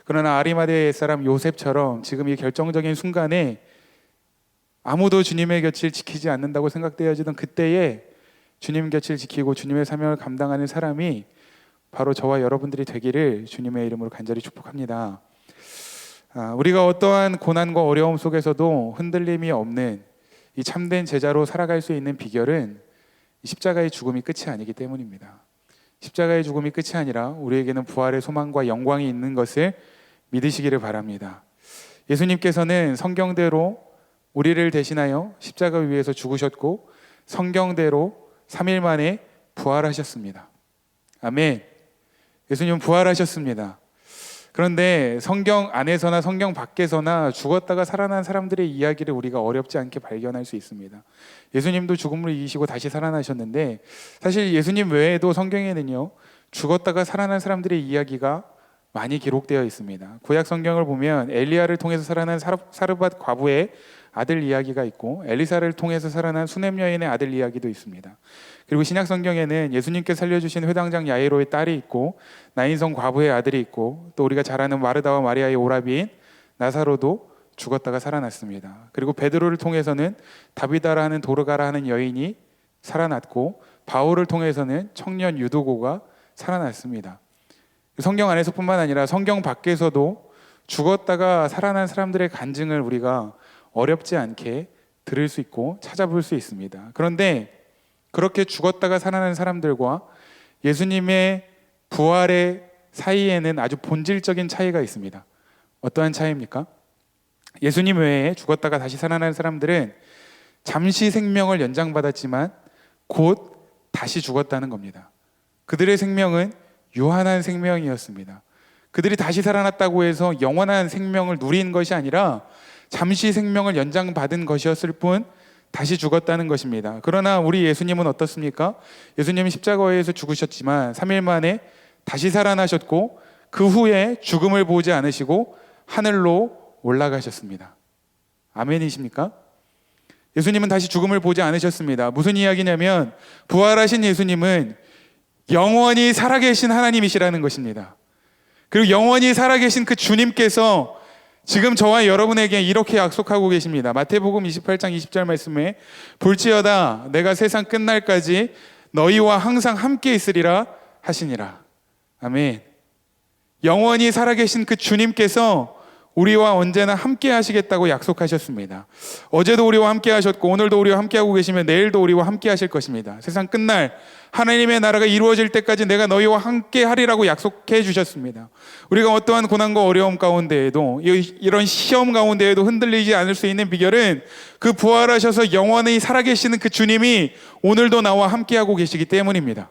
그러나 아리마대 사람 요셉처럼 지금 이 결정적인 순간에 아무도 주님의 곁을 지키지 않는다고 생각되어지던 그때에 주님 곁을 지키고 주님의 사명을 감당하는 사람이 바로 저와 여러분들이 되기를 주님의 이름으로 간절히 축복합니다. 우리가 어떠한 고난과 어려움 속에서도 흔들림이 없는 이 참된 제자로 살아갈 수 있는 비결은 십자가의 죽음이 끝이 아니기 때문입니다. 십자가의 죽음이 끝이 아니라 우리에게는 부활의 소망과 영광이 있는 것을 믿으시기를 바랍니다. 예수님께서는 성경대로 우리를 대신하여 십자가 위에서 죽으셨고 성경대로 3일 만에 부활하셨습니다. 아멘. 예수님은 부활하셨습니다. 그런데 성경 안에서나 성경 밖에서나 죽었다가 살아난 사람들의 이야기를 우리가 어렵지 않게 발견할 수 있습니다. 예수님도 죽음을 이기시고 다시 살아나셨는데 사실 예수님 외에도 성경에는요 죽었다가 살아난 사람들의 이야기가 많이 기록되어 있습니다. 구약 성경을 보면 엘리야를 통해서 살아난 사르밧 과부의 아들 이야기가 있고 엘리사를 통해서 살아난 수넴 여인의 아들 이야기도 있습니다. 그리고 신약 성경에는 예수님께 살려주신 회당장 야이로의 딸이 있고 나인성 과부의 아들이 있고 또 우리가 잘 아는 마르다와 마리아의 오라비인 나사로도 죽었다가 살아났습니다. 그리고 베드로를 통해서는 다비다라 하는 도르가라 하는 여인이 살아났고 바울을 통해서는 청년 유두고가 살아났습니다. 성경 안에서뿐만 아니라 성경 밖에서도 죽었다가 살아난 사람들의 간증을 우리가 어렵지 않게 들을 수 있고 찾아볼 수 있습니다. 그런데 그렇게 죽었다가 살아난 사람들과 예수님의 부활의 사이에는 아주 본질적인 차이가 있습니다. 어떠한 차이입니까? 예수님 외에 죽었다가 다시 살아난 사람들은 잠시 생명을 연장받았지만 곧 다시 죽었다는 겁니다. 그들의 생명은 유한한 생명이었습니다. 그들이 다시 살아났다고 해서 영원한 생명을 누린 것이 아니라 잠시 생명을 연장받은 것이었을 뿐 다시 죽었다는 것입니다. 그러나 우리 예수님은 어떻습니까? 예수님은 십자가에서 죽으셨지만 3일 만에 다시 살아나셨고 그 후에 죽음을 보지 않으시고 하늘로 올라가셨습니다. 아멘이십니까? 예수님은 다시 죽음을 보지 않으셨습니다. 무슨 이야기냐면 부활하신 예수님은 영원히 살아계신 하나님이시라는 것입니다. 그리고 영원히 살아계신 그 주님께서 지금 저와 여러분에게 이렇게 약속하고 계십니다. 마태복음 28장 20절 말씀에 볼지어다 내가 세상 끝날까지 너희와 항상 함께 있으리라 하시니라. 아멘. 영원히 살아계신 그 주님께서 우리와 언제나 함께 하시겠다고 약속하셨습니다. 어제도 우리와 함께 하셨고 오늘도 우리와 함께 하고 계시면 내일도 우리와 함께 하실 것입니다. 세상 끝날 하나님의 나라가 이루어질 때까지 내가 너희와 함께 하리라고 약속해 주셨습니다. 우리가 어떠한 고난과 어려움 가운데에도 이런 시험 가운데에도 흔들리지 않을 수 있는 비결은 그 부활하셔서 영원히 살아계시는 그 주님이 오늘도 나와 함께 하고 계시기 때문입니다.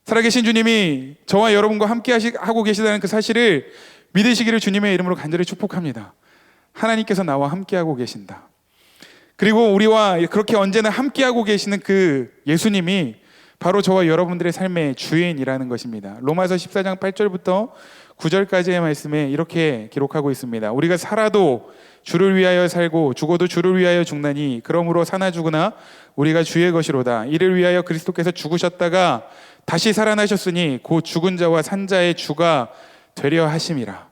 살아계신 주님이 저와 여러분과 함께 하고 계시다는 그 사실을 믿으시기를 주님의 이름으로 간절히 축복합니다. 하나님께서 나와 함께하고 계신다. 그리고 우리와 그렇게 언제나 함께하고 계시는 그 예수님이 바로 저와 여러분들의 삶의 주인이라는 것입니다. 로마서 14장 8절부터 9절까지의 말씀에 이렇게 기록하고 있습니다. 우리가 살아도 주를 위하여 살고 죽어도 주를 위하여 죽나니 그러므로 사나 죽으나 우리가 주의 것이로다. 이를 위하여 그리스도께서 죽으셨다가 다시 살아나셨으니 곧 죽은 자와 산 자의 주가 되려 하심이라.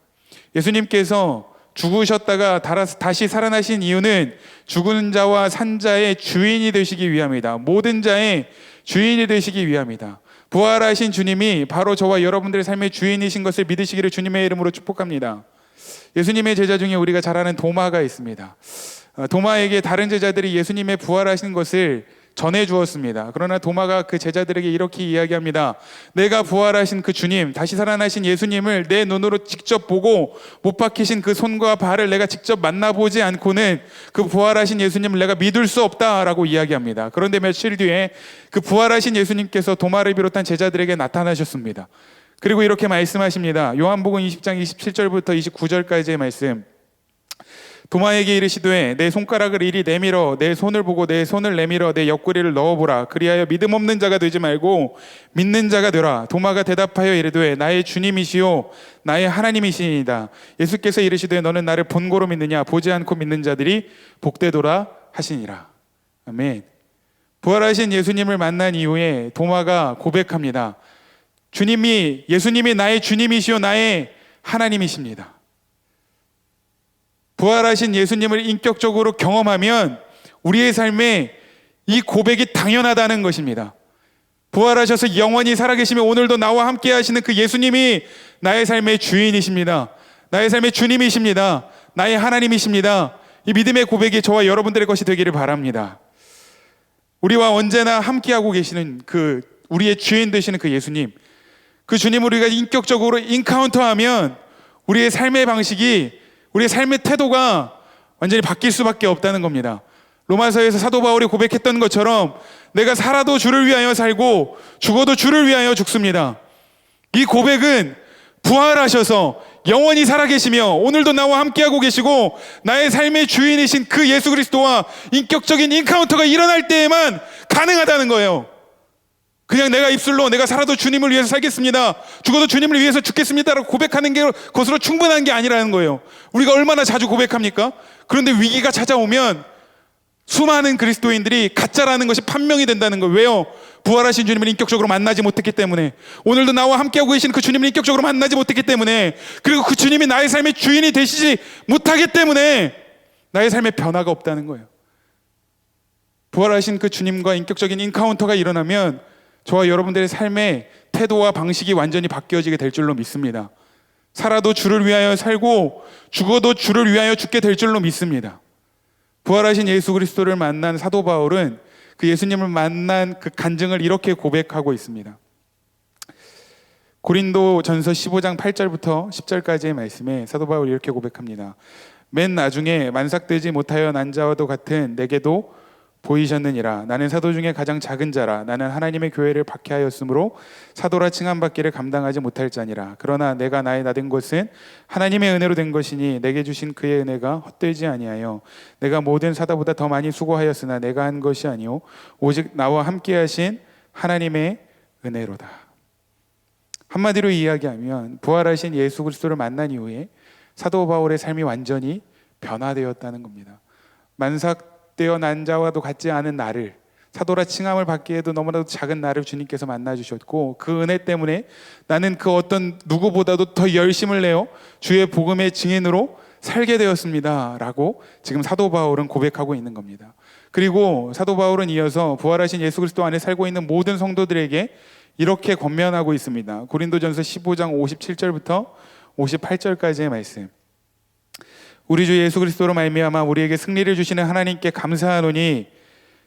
예수님께서 죽으셨다가 다시 살아나신 이유는 죽은 자와 산 자의 주인이 되시기 위함이다. 모든 자의 주인이 되시기 위함이다. 부활하신 주님이 바로 저와 여러분들의 삶의 주인이신 것을 믿으시기를 주님의 이름으로 축복합니다. 예수님의 제자 중에 우리가 잘 아는 도마가 있습니다. 도마에게 다른 제자들이 예수님의 부활하신 것을 전해 주었습니다. 그러나 도마가 그 제자들에게 이렇게 이야기합니다. 내가 부활하신 그 주님, 다시 살아나신 예수님을 내 눈으로 직접 보고 못 박히신 그 손과 발을 내가 직접 만나보지 않고는 그 부활하신 예수님을 내가 믿을 수 없다라고 이야기합니다. 그런데 며칠 뒤에 그 부활하신 예수님께서 도마를 비롯한 제자들에게 나타나셨습니다. 그리고 이렇게 말씀하십니다. 요한복음 20장 27절부터 29절까지의 말씀. 도마에게 이르시되 내 손가락을 이리 내밀어 내 손을 보고 내 손을 내밀어 내 옆구리를 넣어보라. 그리하여 믿음 없는 자가 되지 말고 믿는 자가 되라. 도마가 대답하여 이르되 나의 주님이시요 나의 하나님이시니이다. 예수께서 이르시되 너는 나를 본고로 믿느냐? 보지 않고 믿는 자들이 복되도라 하시니라. 아멘. 부활하신 예수님을 만난 이후에 도마가 고백합니다. 예수님이 나의 주님이시요 나의 하나님이십니다. 부활하신 예수님을 인격적으로 경험하면 우리의 삶에 이 고백이 당연하다는 것입니다. 부활하셔서 영원히 살아계시며 오늘도 나와 함께 하시는 그 예수님이 나의 삶의 주인이십니다. 나의 삶의 주님이십니다. 나의 하나님이십니다. 이 믿음의 고백이 저와 여러분들의 것이 되기를 바랍니다. 우리와 언제나 함께하고 계시는 그 우리의 주인 되시는 그 예수님, 그 주님을 우리가 인격적으로 인카운터하면 우리의 삶의 방식이, 우리의 삶의 태도가 완전히 바뀔 수밖에 없다는 겁니다. 로마서에서 사도 바울이 고백했던 것처럼 내가 살아도 주를 위하여 살고 죽어도 주를 위하여 죽습니다. 이 고백은 부활하셔서 영원히 살아계시며 오늘도 나와 함께하고 계시고 나의 삶의 주인이신 그 예수 그리스도와 인격적인 인카운터가 일어날 때에만 가능하다는 거예요. 그냥 내가 입술로 내가 살아도 주님을 위해서 살겠습니다, 죽어도 주님을 위해서 죽겠습니다라고 고백하는 게 것으로 충분한 게 아니라는 거예요. 우리가 얼마나 자주 고백합니까? 그런데 위기가 찾아오면 수많은 그리스도인들이 가짜라는 것이 판명이 된다는 거예요. 왜요? 부활하신 주님을 인격적으로 만나지 못했기 때문에, 오늘도 나와 함께하고 계시는 그 주님을 인격적으로 만나지 못했기 때문에, 그리고 그 주님이 나의 삶의 주인이 되시지 못하기 때문에 나의 삶에 변화가 없다는 거예요. 부활하신 그 주님과 인격적인 인카운터가 일어나면 저와 여러분들의 삶의 태도와 방식이 완전히 바뀌어지게 될 줄로 믿습니다. 살아도 주를 위하여 살고 죽어도 주를 위하여 죽게 될 줄로 믿습니다. 부활하신 예수 그리스도를 만난 사도 바울은 그 예수님을 만난 그 간증을 이렇게 고백하고 있습니다. 고린도전서 15장 8절부터 10절까지의 말씀에 사도 바울이 이렇게 고백합니다. 맨 나중에 만삭되지 못하여 난 자와도 같은 내게도 보이셨느니라. 나는 사도 중에 가장 작은 자라. 나는 하나님의 교회를 박해하였으므로 사도라 칭함받기를 감당하지 못할 자니라. 그러나 내가 나의 나된 것은 하나님의 은혜로 된 것이니 내게 주신 그의 은혜가 헛되지 아니하여 내가 모든 사도보다 더 많이 수고하였으나 내가 한 것이 아니요 오직 나와 함께 하신 하나님의 은혜로다. 한마디로 이야기하면 부활하신 예수 그리스도를 만난 이후에 사도 바울의 삶이 완전히 변화되었다는 겁니다. 만삭되어 난 자와도 같지 않은 나를, 사도라 칭함을 받기에도 너무나도 작은 나를 주님께서 만나주셨고, 그 은혜 때문에 나는 그 어떤 누구보다도 더 열심을 내어 주의 복음의 증인으로 살게 되었습니다 라고 지금 사도 바울은 고백하고 있는 겁니다. 그리고 사도 바울은 이어서 부활하신 예수 그리스도 안에 살고 있는 모든 성도들에게 이렇게 권면하고 있습니다. 고린도전서 15장 57절부터 58절까지의 말씀. 우리 주 예수 그리스도로 말미암아 우리에게 승리를 주시는 하나님께 감사하노니,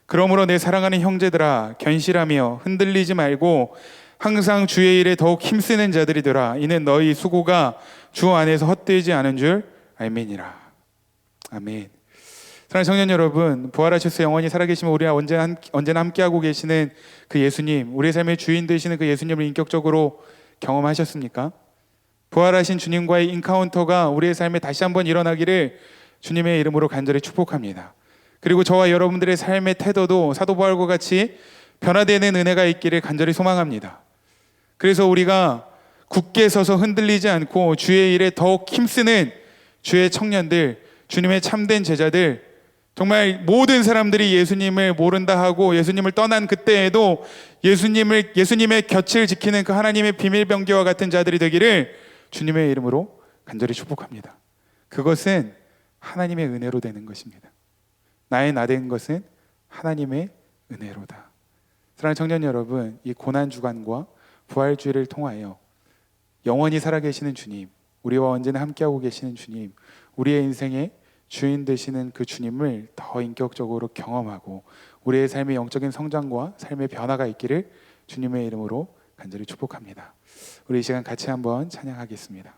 그러므로 내 사랑하는 형제들아 견실하며 흔들리지 말고 항상 주의 일에 더욱 힘쓰는 자들이더라. 이는 너희 수고가 주 안에서 헛되지 않은 줄 알미니라. 아멘. 사랑하는 청년 여러분, 부활하셔서 영원히 살아계시며 우리와 언제나 함께하고 계시는 그 예수님, 우리의 삶의 주인 되시는 그 예수님을 인격적으로 경험하셨습니까? 부활하신 주님과의 인카운터가 우리의 삶에 다시 한번 일어나기를 주님의 이름으로 간절히 축복합니다. 그리고 저와 여러분들의 삶의 태도도 사도 바울과 같이 변화되는 은혜가 있기를 간절히 소망합니다. 그래서 우리가 굳게 서서 흔들리지 않고 주의 일에 더욱 힘쓰는 주의 청년들, 주님의 참된 제자들, 정말 모든 사람들이 예수님을 모른다 하고 예수님을 떠난 그때에도 예수님의 곁을 지키는 그 하나님의 비밀병기와 같은 자들이 되기를 주님의 이름으로 간절히 축복합니다. 그것은 하나님의 은혜로 되는 것입니다. 나의 나된 것은 하나님의 은혜로다. 사랑하는 청년 여러분, 이 고난주간과 부활주의를 통하여 영원히 살아계시는 주님, 우리와 언제나 함께하고 계시는 주님, 우리의 인생의 주인 되시는 그 주님을 더 인격적으로 경험하고 우리의 삶의 영적인 성장과 삶의 변화가 있기를 주님의 이름으로 간절히 축복합니다. 우리 이 시간 같이 한번 찬양하겠습니다.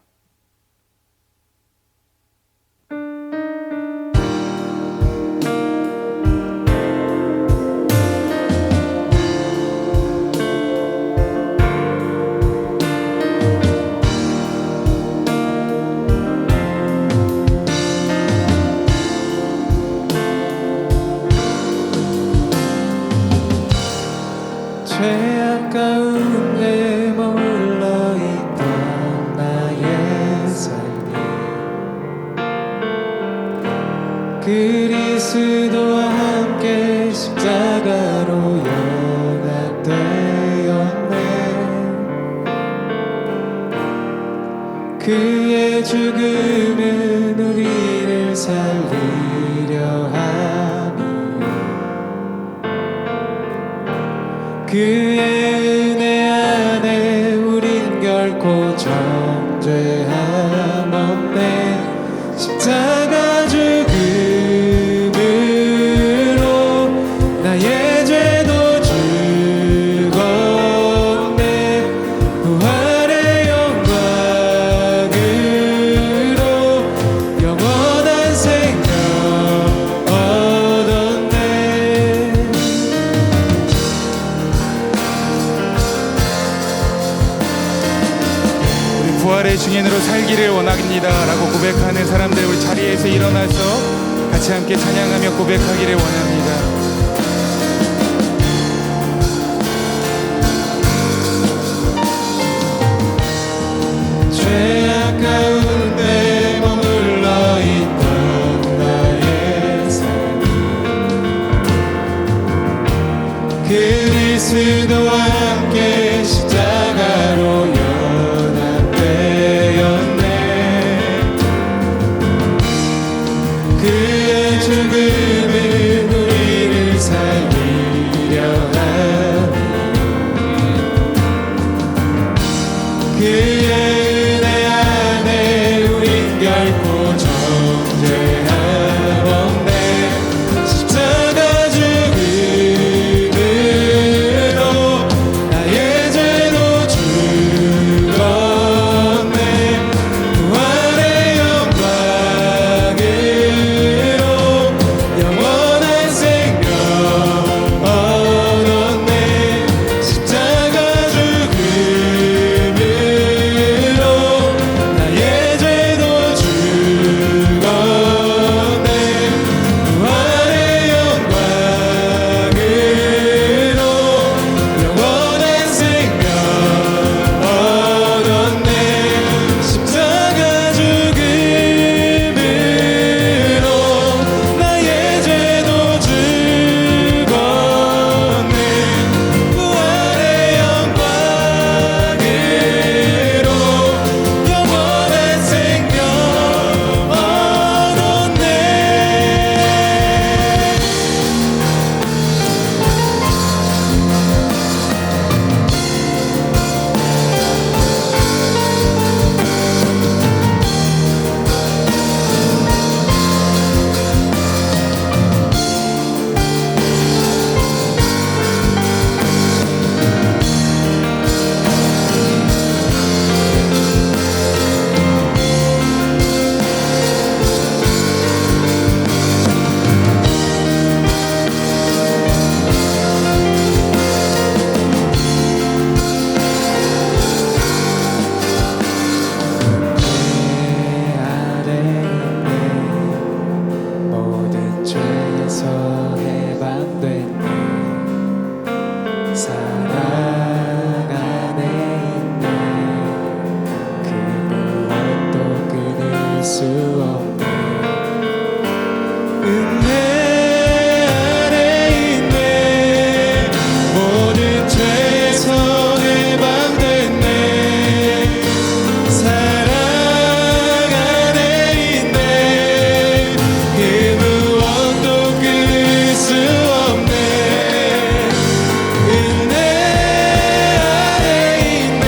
죄악 가운데 머물러 있던 나의 삶이 그리스도와 함께 십자가로 연합되었네. 그의 죽음은 우리를 살리려 함이 그의 은혜 안에 우린 결코 정죄함 없네. 십자가 죽음으로 나의 죄도 죽었네. 부활의 영광으로 영원한 생명 얻었네. 부활의 증인으로 살기를 원합니다 라고 고백하는 사람들, 우리 자리에서 일어나서 같이 함께 찬양하며 고백하기를 원합니다. 죄악 가운데 머물러 있던 나의 삶, 그리스도와 함께 십자가로 연합되었네. 그의 죽음은 우리를 살리려 하니, 그의 결코 정죄함 없네. 십자가 죽음으로 나의 죄도 죽었네. 부활의 영광으로 영원한 생명 얻었네. 십자가 죽음으로 나의 죄도 죽었네. 부활의 영광으로 영원한 생명 얻었네. 십자가 죽음으로 나의 죄도 죽었네. 부활의 영광으로 영원한 생명 얻었네. 모든 죄에서 해방됐네. 사랑 안에 있네. 그 무엇도 끊을 수 없네. 은혜 안에 있네. 모든 죄에서 해방됐네. 사랑 안에 있네. 그 무엇도 끊을 수 없네. 은혜 안에 있네.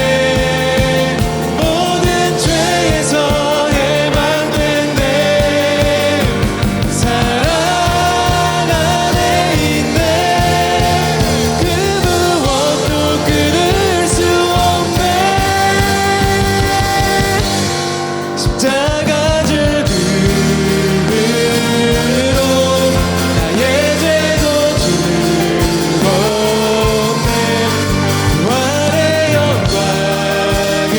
모든 죄에서 해방됐네. 사랑 안에 있네. 그 무엇도 끊을 수 없네. 십자가 죽음으로 나의 죄도 죽었네. 부활의 영광으로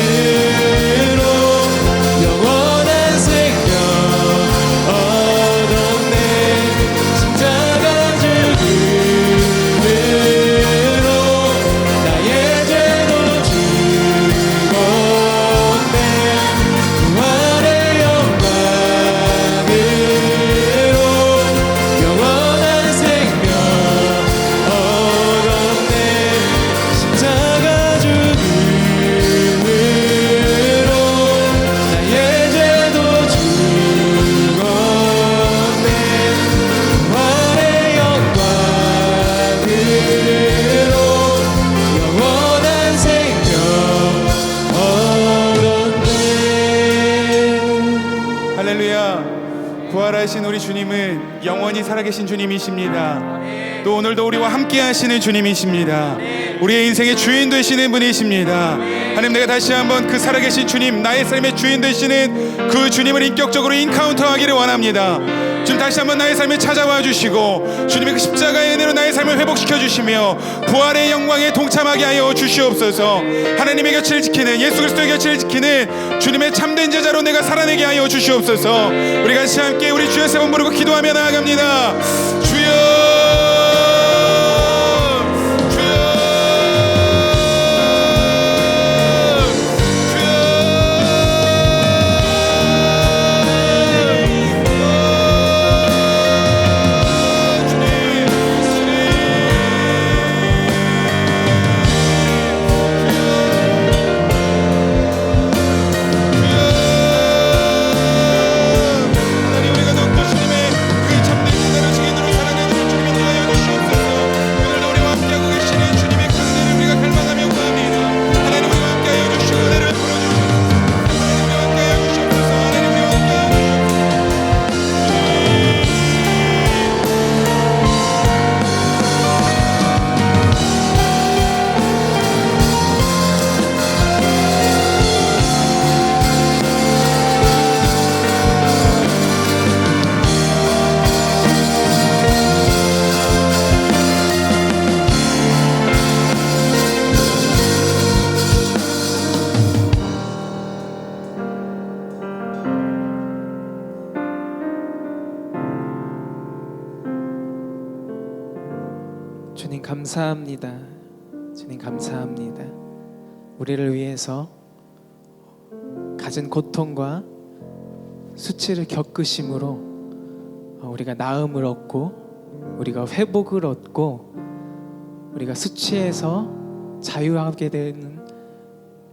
영원한 생명 얻었네. 십자가 죽음으로 나의 죄도 죽었네. 부활의 영광으로 영원한 생명 얻었네. 십자가 죽음으로 나의 죄도 죽었네. 부활의 영광으로 영원한 생명 얻었네. 할렐루야. 부활하신 우리 주님은 영원히 살아계신 주님이십니다. 또 오늘도 우리와 함께 하시는 주님이십니다. 우리의 인생의 주인 되시는 분이십니다. 하나님, 내가 다시 한번 그 살아계신 주님, 나의 삶의 주인 되시는 그 주님을 인격적으로 인카운터하기를 원합니다. 주님 다시 한번 나의 삶에 찾아와 주시고 주님의 그 십자가의 은혜로 나의 삶을 회복시켜 주시며 부활의 영광에 동참하게 하여 주시옵소서. 하나님의 곁을 지키는, 예수 그리스도의 곁을 지키는 주님의 참된 제자로 내가 살아내게 하여 주시옵소서. 우리 같이 함께 우리 주여 세 번 부르고 기도하며 나아갑니다. 주여, 주님 감사합니다. 주님 감사합니다. 우리를 위해서 가진 고통과 수치를 겪으심으로 우리가 나음을 얻고 우리가 회복을 얻고 우리가 수치에서 자유하게 되는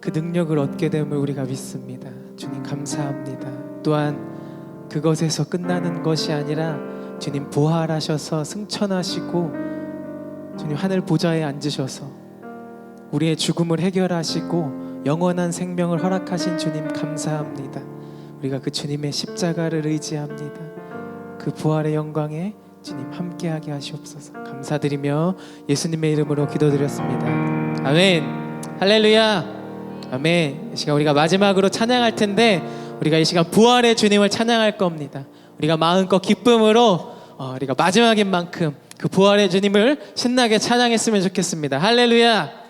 그 능력을 얻게 됨을 우리가 믿습니다. 주님 감사합니다. 또한 그것에서 끝나는 것이 아니라 주님 부활하셔서 승천하시고 주님 하늘 보좌에 앉으셔서 우리의 죽음을 해결하시고 영원한 생명을 허락하신 주님 감사합니다. 우리가 그 주님의 십자가를 의지합니다. 그 부활의 영광에 주님 함께하게 하시옵소서. 감사드리며 예수님의 이름으로 기도드렸습니다. 아멘. 할렐루야. 아멘. 이 시간 우리가 마지막으로 찬양할 텐데 우리가 이 시간 부활의 주님을 찬양할 겁니다. 우리가 마음껏 기쁨으로 우리가 마지막인 만큼 그 부활의 주님을 신나게 찬양했으면 좋겠습니다. 할렐루야.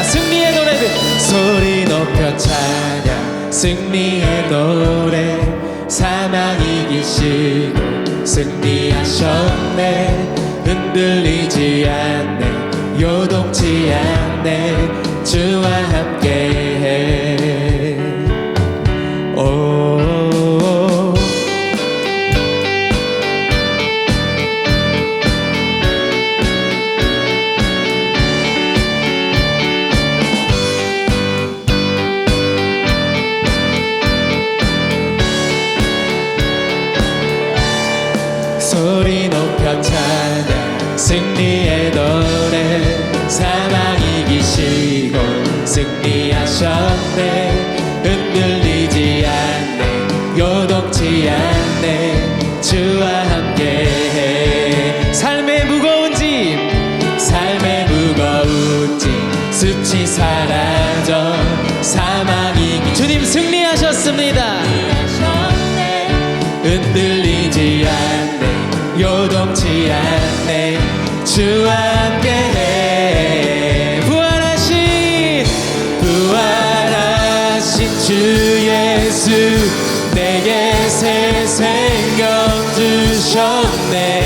승리의 노래들 소리 높여 찬양 승리의 노래 사망 이기시고 승리하셨네 흔들리지 않네 요동치 않네 주와 함께해 오 소리 높여 찬양 승리의 노래 사망 이기시고 승리하셨네 흔들리지 않네 요동치 않네 주와 함께해 삶의 무거운 짐 수치 사라져 사망 이기 주님 승리하셨습니다 흔들리지 않네 요동치 않네 주와 함께해 부활하신 주 예수 내게 새 생명 주셨네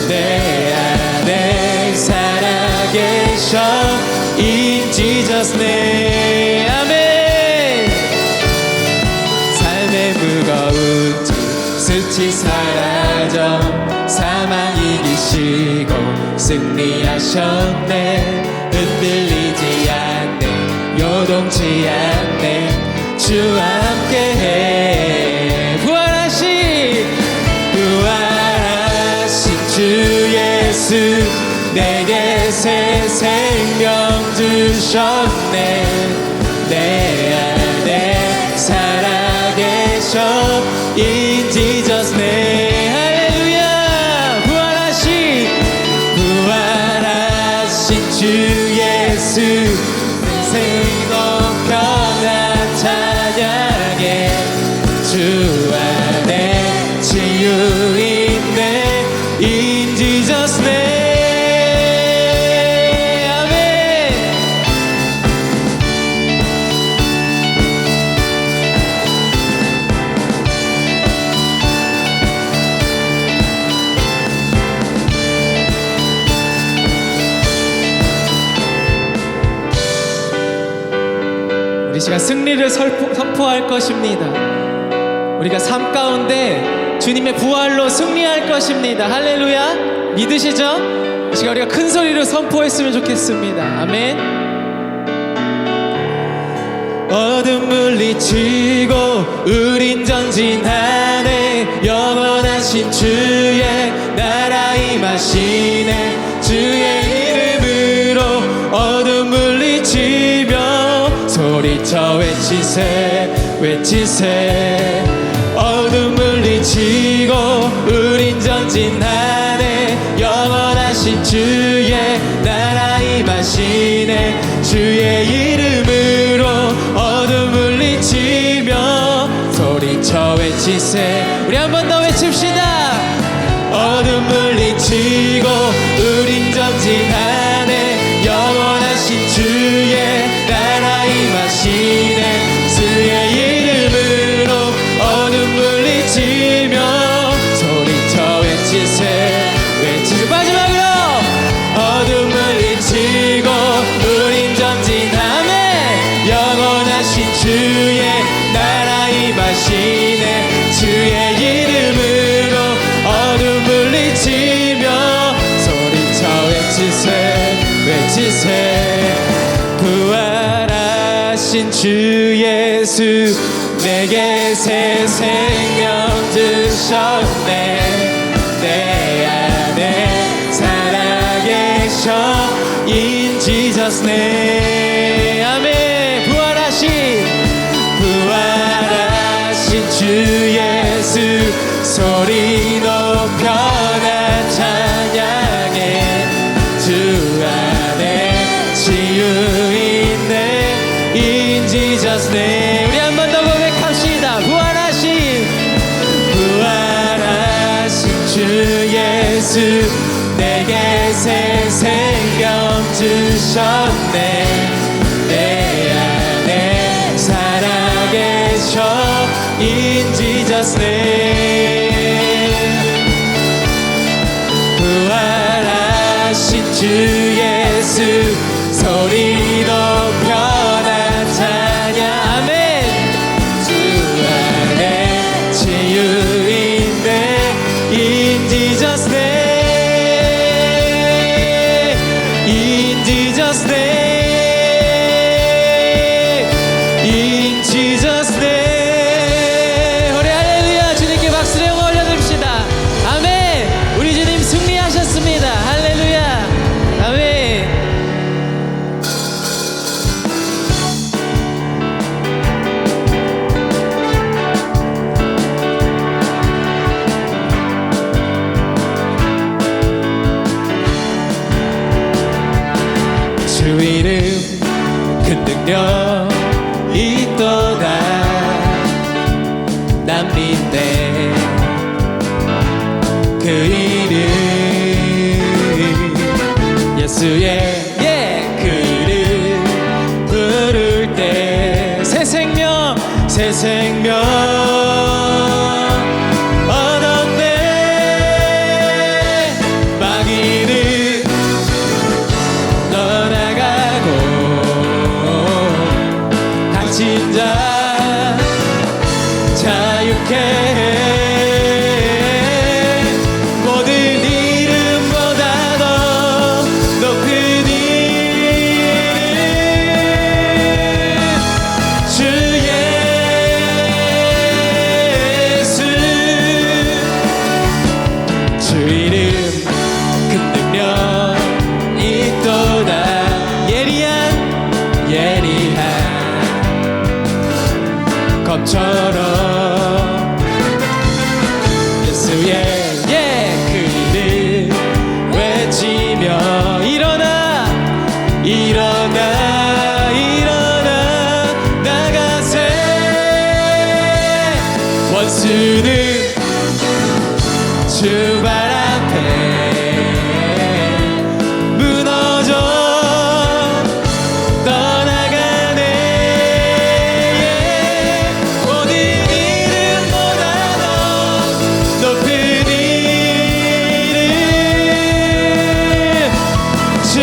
내 안에 살아계셔 In Jesus name 아멘 삶의 무거운 짐 수치 사라져 사망 이기시고 승리하셨네 흔들리지 않네 요동치 않네 주와 함께해 부활하신 주 예수 내게 새 생명 주셨네. 내 안에 살아계셔 In Jesus name. 할렐루야. 부활하신 주 예수 생생 높여나 찬양해. 주 안에 치유 있네 In Jesus name. 우리 시간 승리를 선포할 것입니다. 우리가 삶 가운데 주님의 부활로 승리할 것입니다. 할렐루야. 믿으시죠? 이 시간 우리가 큰 소리로 선포했으면 좋겠습니다. 아멘. 어둠 물리치고 우린 전진하네. 영원하신 주의 나라 임하시네. 주의 이름으로 어둠 물리치며 소리쳐 외치세. 어둠 물리치고 우린 전진하네. 영원하신 주의 나라 임하시네. 주의 이름으로 어둠 물리치며 소리쳐 외치세. 우리 한 번 더 외칩시다. 어둠 물리치고 우린 전진하네. 영원하신 주의 나라 임하시네. 주의 이름으로 어둠 물리치며 소리쳐 외치세. 마지막으로 어둠 물리치고 우린 전진하네. 영원하신 주의 나라 임하시네. 주의 이름으로 어둠 물리치며 소리쳐 외치세. 부활하신 주 예수 내게 새 생명 주셨네. 내 안에 살아계셔 In Jesus name. 아멘. 부활하신 주 예수 소리 높여나 찬양해. 주 안에 치유 있네 In Jesus name. 우리 한 번 더 고백합시다. 부활하신 주 예수 내게 새 생명 주셨네. 내 안에 살아계셔 In Jesus name. 부활하신 주 예수 소리 높여나 찬양. 아멘. 주 안에 치유 있네 In Jesus name. In Jesus name. In Jesus name. 우리 할렐루야. 주님께 박수를 올려드립시다. 아멘. 우리 주님 승리하셨습니다. 할렐루야. 아멘. 주 이름 큰 능력 있도다. 난 믿네. 그 이름 예수의 그 이름 부를 때 새 생명 얻었네. 마귀는 떠나가고 갇힌 자 자유케 해. 모든 이름보다 더 높은 이름 주 예수. 주 이름 큰 능력 예수의 그 이름 외치며 일어나 일어나 일어나 나가세 원수는 주 발 앞에 무너져 떠나가네 모든 이름보다 더 높은 이름 주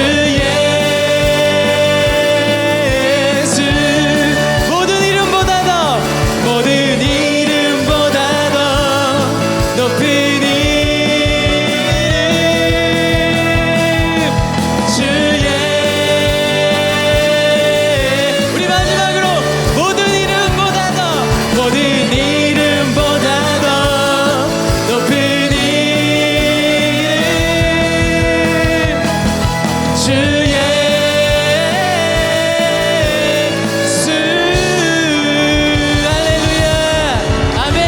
예수 모든 이름보다 더 모든 이름보다 더 높은 이름 주 우리 마지막으로 모든 이름보다 더 모든 이름보다 더 높은 이름 주 예수 할렐루야 아멘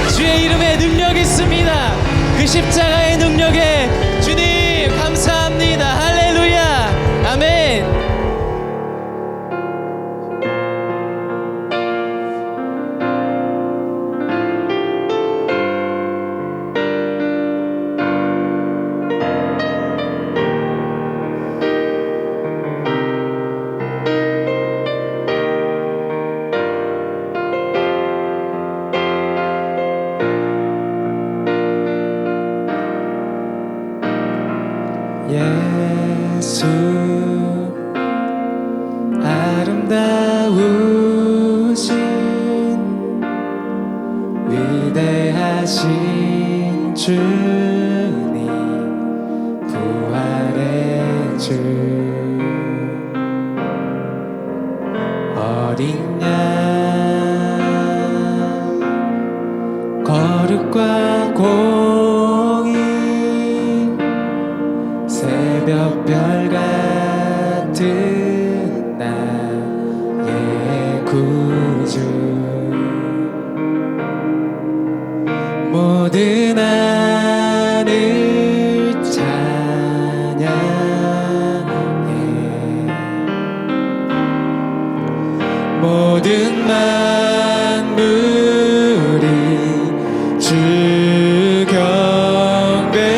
주의 이름에 능력이 있습니다 그 십자가의 능력에 주님 감사합니다 할렐루야 아멘 예수 아름다우신 위대하신 주님 부활의 주 어린 양 거룩과 공의 새벽별 같은 나의 구주 모든 하늘 찬양해 모든 만물이 주 경배해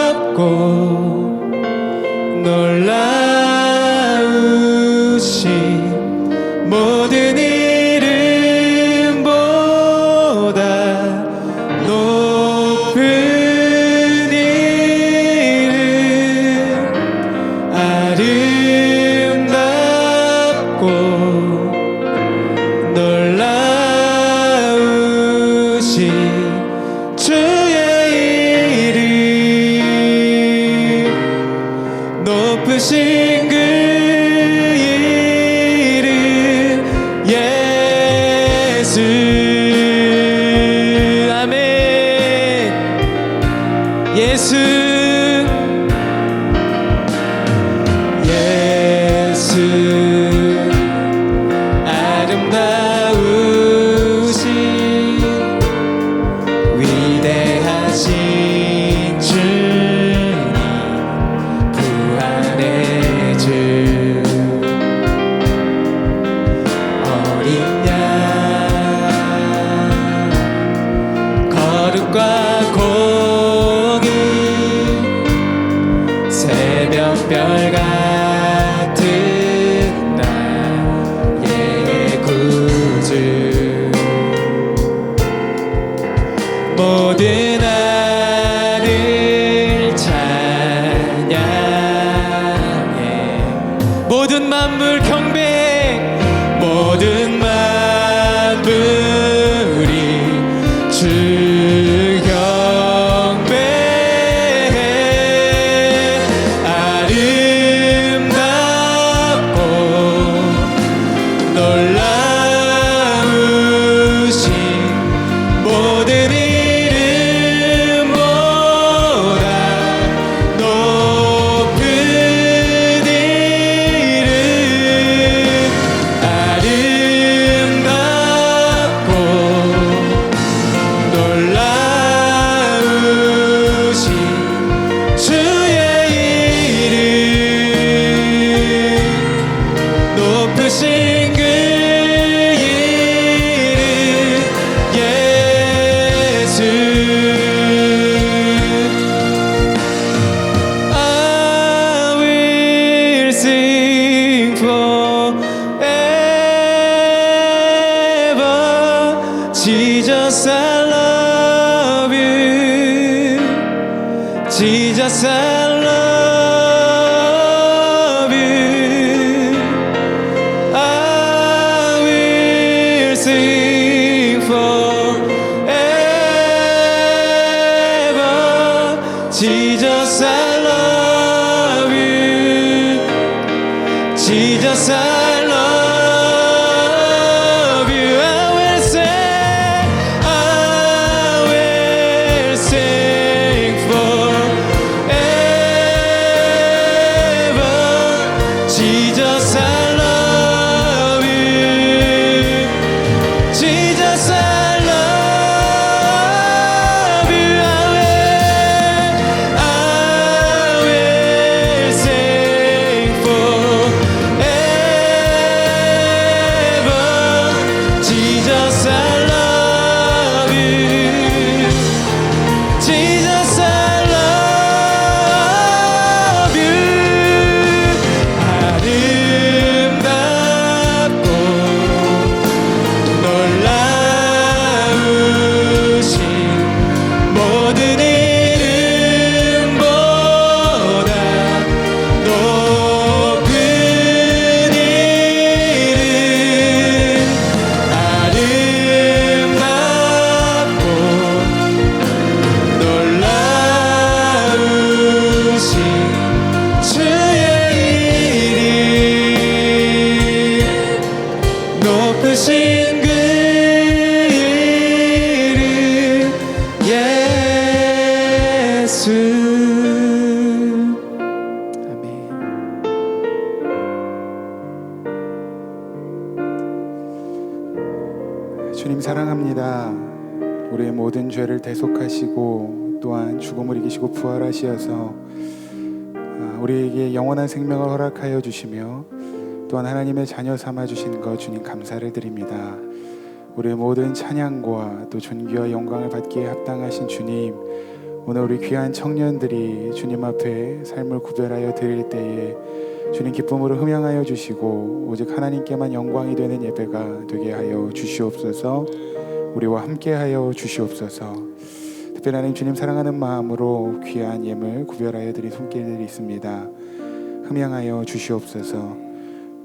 아름답고 놀라우신 모든 이름보다 높은 이름 아름답고 놀라우신 주의 이름 높으신 그 이름 예수 아멘 예수 예수 아름다우신 위대하신 주님 부활의 주 어린 양 거룩과 공의 새벽별 같은 나의 구주 모든 하늘 찬양해 모든 만물 경배해 모든 만물 Jesus, I love you. Jesus, I love you. I will sing forever. Jesus, I love you. Jesus, I love you. I will sing forever. Jesus, I love you. Jesus, I love you. I will sing forever. Jesus, I love you. Jesus, I love you. 아름답고 놀라우신 모든 이름보다 높은 이름 아름답고 놀라우신 주의 이름 높으신 그 이름 예수. 아멘. 주님 사랑합니다. 우리의 모든 죄를 대속하시고 또한 죽음을 이기시고 부활하시어서 우리에게 영원한 생명을 허락하여 주시며 또한 하나님의 자녀 삼아 주신 것 주님 감사를 드립니다. 우리의 모든 찬양과 또 존귀와 영광을 받기에 합당하신 주님, 오늘 우리 귀한 청년들이 주님 앞에 삶을 구별하여 드릴 때에 주님 기쁨으로 흠양하여 주시고 오직 하나님께만 영광이 되는 예배가 되게 하여 주시옵소서. 우리와 함께하여 주시옵소서. 특별히 하나님 주님 사랑하는 마음으로 귀한 예물 구별하여 드린 손길들이 있습니다. 흠양하여 주시옵소서.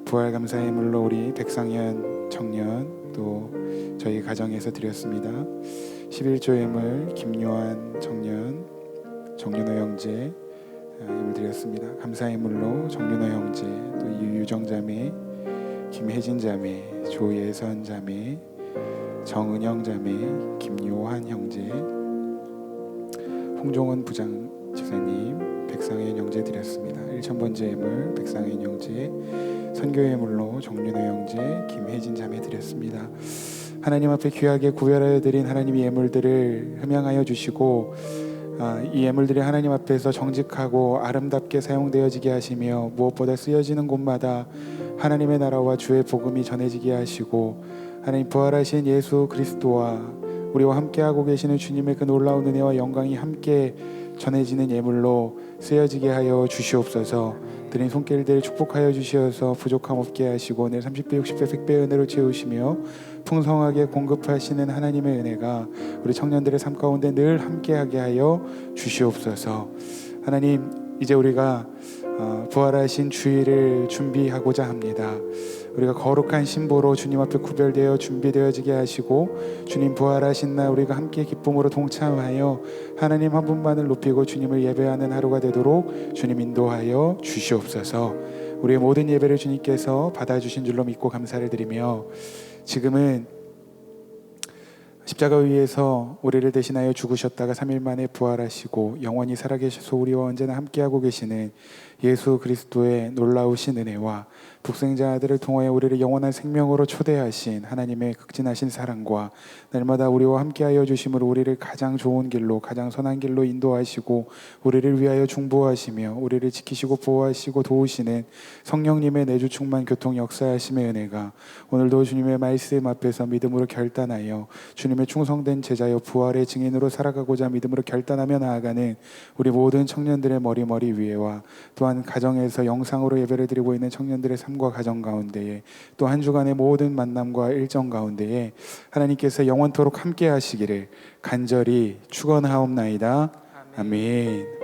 부활 감사 예물로 우리 백상현 청년 또 저희 가정에서 드렸습니다. 11조 예물 김요한 청년, 정윤호 형제 예물 드렸습니다. 감사 예물로 정윤호 형제, 또 유유정 자매, 김혜진 자매, 조예선 자매, 정은영 자매, 김요한 형제, 홍종원 부장 집사님, 백상현 형제 드렸습니다. 1000번째 예물 백상현 형제, 선교 예물로 정윤호 형제, 김혜진 자매 드렸습니다. 하나님 앞에 귀하게 구별하여 드린 하나님의 예물들을 흠양하여 주시고 이 예물들이 하나님 앞에서 정직하고 아름답게 사용되어지게 하시며 무엇보다 쓰여지는 곳마다 하나님의 나라와 주의 복음이 전해지게 하시고 하나님 부활하신 예수 그리스도와 우리와 함께하고 계시는 주님의 그 놀라운 은혜와 영광이 함께 전해지는 예물로 쓰여지게 하여 주시옵소서. 드린 손길들을 축복하여 주시어서 부족함 없게 하시고 늘 30배 60배 100배 은혜로 채우시며 풍성하게 공급하시는 하나님의 은혜가 우리 청년들의 삶 가운데 늘 함께하게 하여 주시옵소서. 하나님, 이제 우리가 부활하신 주일을 준비하고자 합니다. 우리가 거룩한 신보로 주님 앞에 구별되어 준비되어지게 하시고 주님 부활하신 날 우리가 함께 기쁨으로 동참하여 하나님 한 분만을 높이고 주님을 예배하는 하루가 되도록 주님 인도하여 주시옵소서. 우리의 모든 예배를 주님께서 받아주신 줄로 믿고 감사를 드리며 지금은 십자가 위에서 우리를 대신하여 죽으셨다가 3일 만에 부활하시고 영원히 살아계셔서 우리와 언제나 함께하고 계시는 예수 그리스도의 놀라우신 은혜와 독생자들을 통하여 우리를 영원한 생명으로 초대하신 하나님의 극진하신 사랑과 날마다 우리와 함께하여 주심으로 우리를 가장 좋은 길로 가장 선한 길로 인도하시고 우리를 위하여 중보하시며 우리를 지키시고 보호하시고 도우시는 성령님의 내주 충만 교통 역사하심의 은혜가 오늘도 주님의 말씀 앞에서 믿음으로 결단하여 주님 예수님의 충성된 제자여 부활의 증인으로 살아가고자 믿음으로 결단하며 나아가는 우리 모든 청년들의 머리 위에와 또한 가정에서 영상으로 예배를 드리고 있는 청년들의 삶과 가정 가운데에 또 한 주간의 모든 만남과 일정 가운데에 하나님께서 영원토록 함께 하시기를 간절히 축원하옵나이다. 아멘.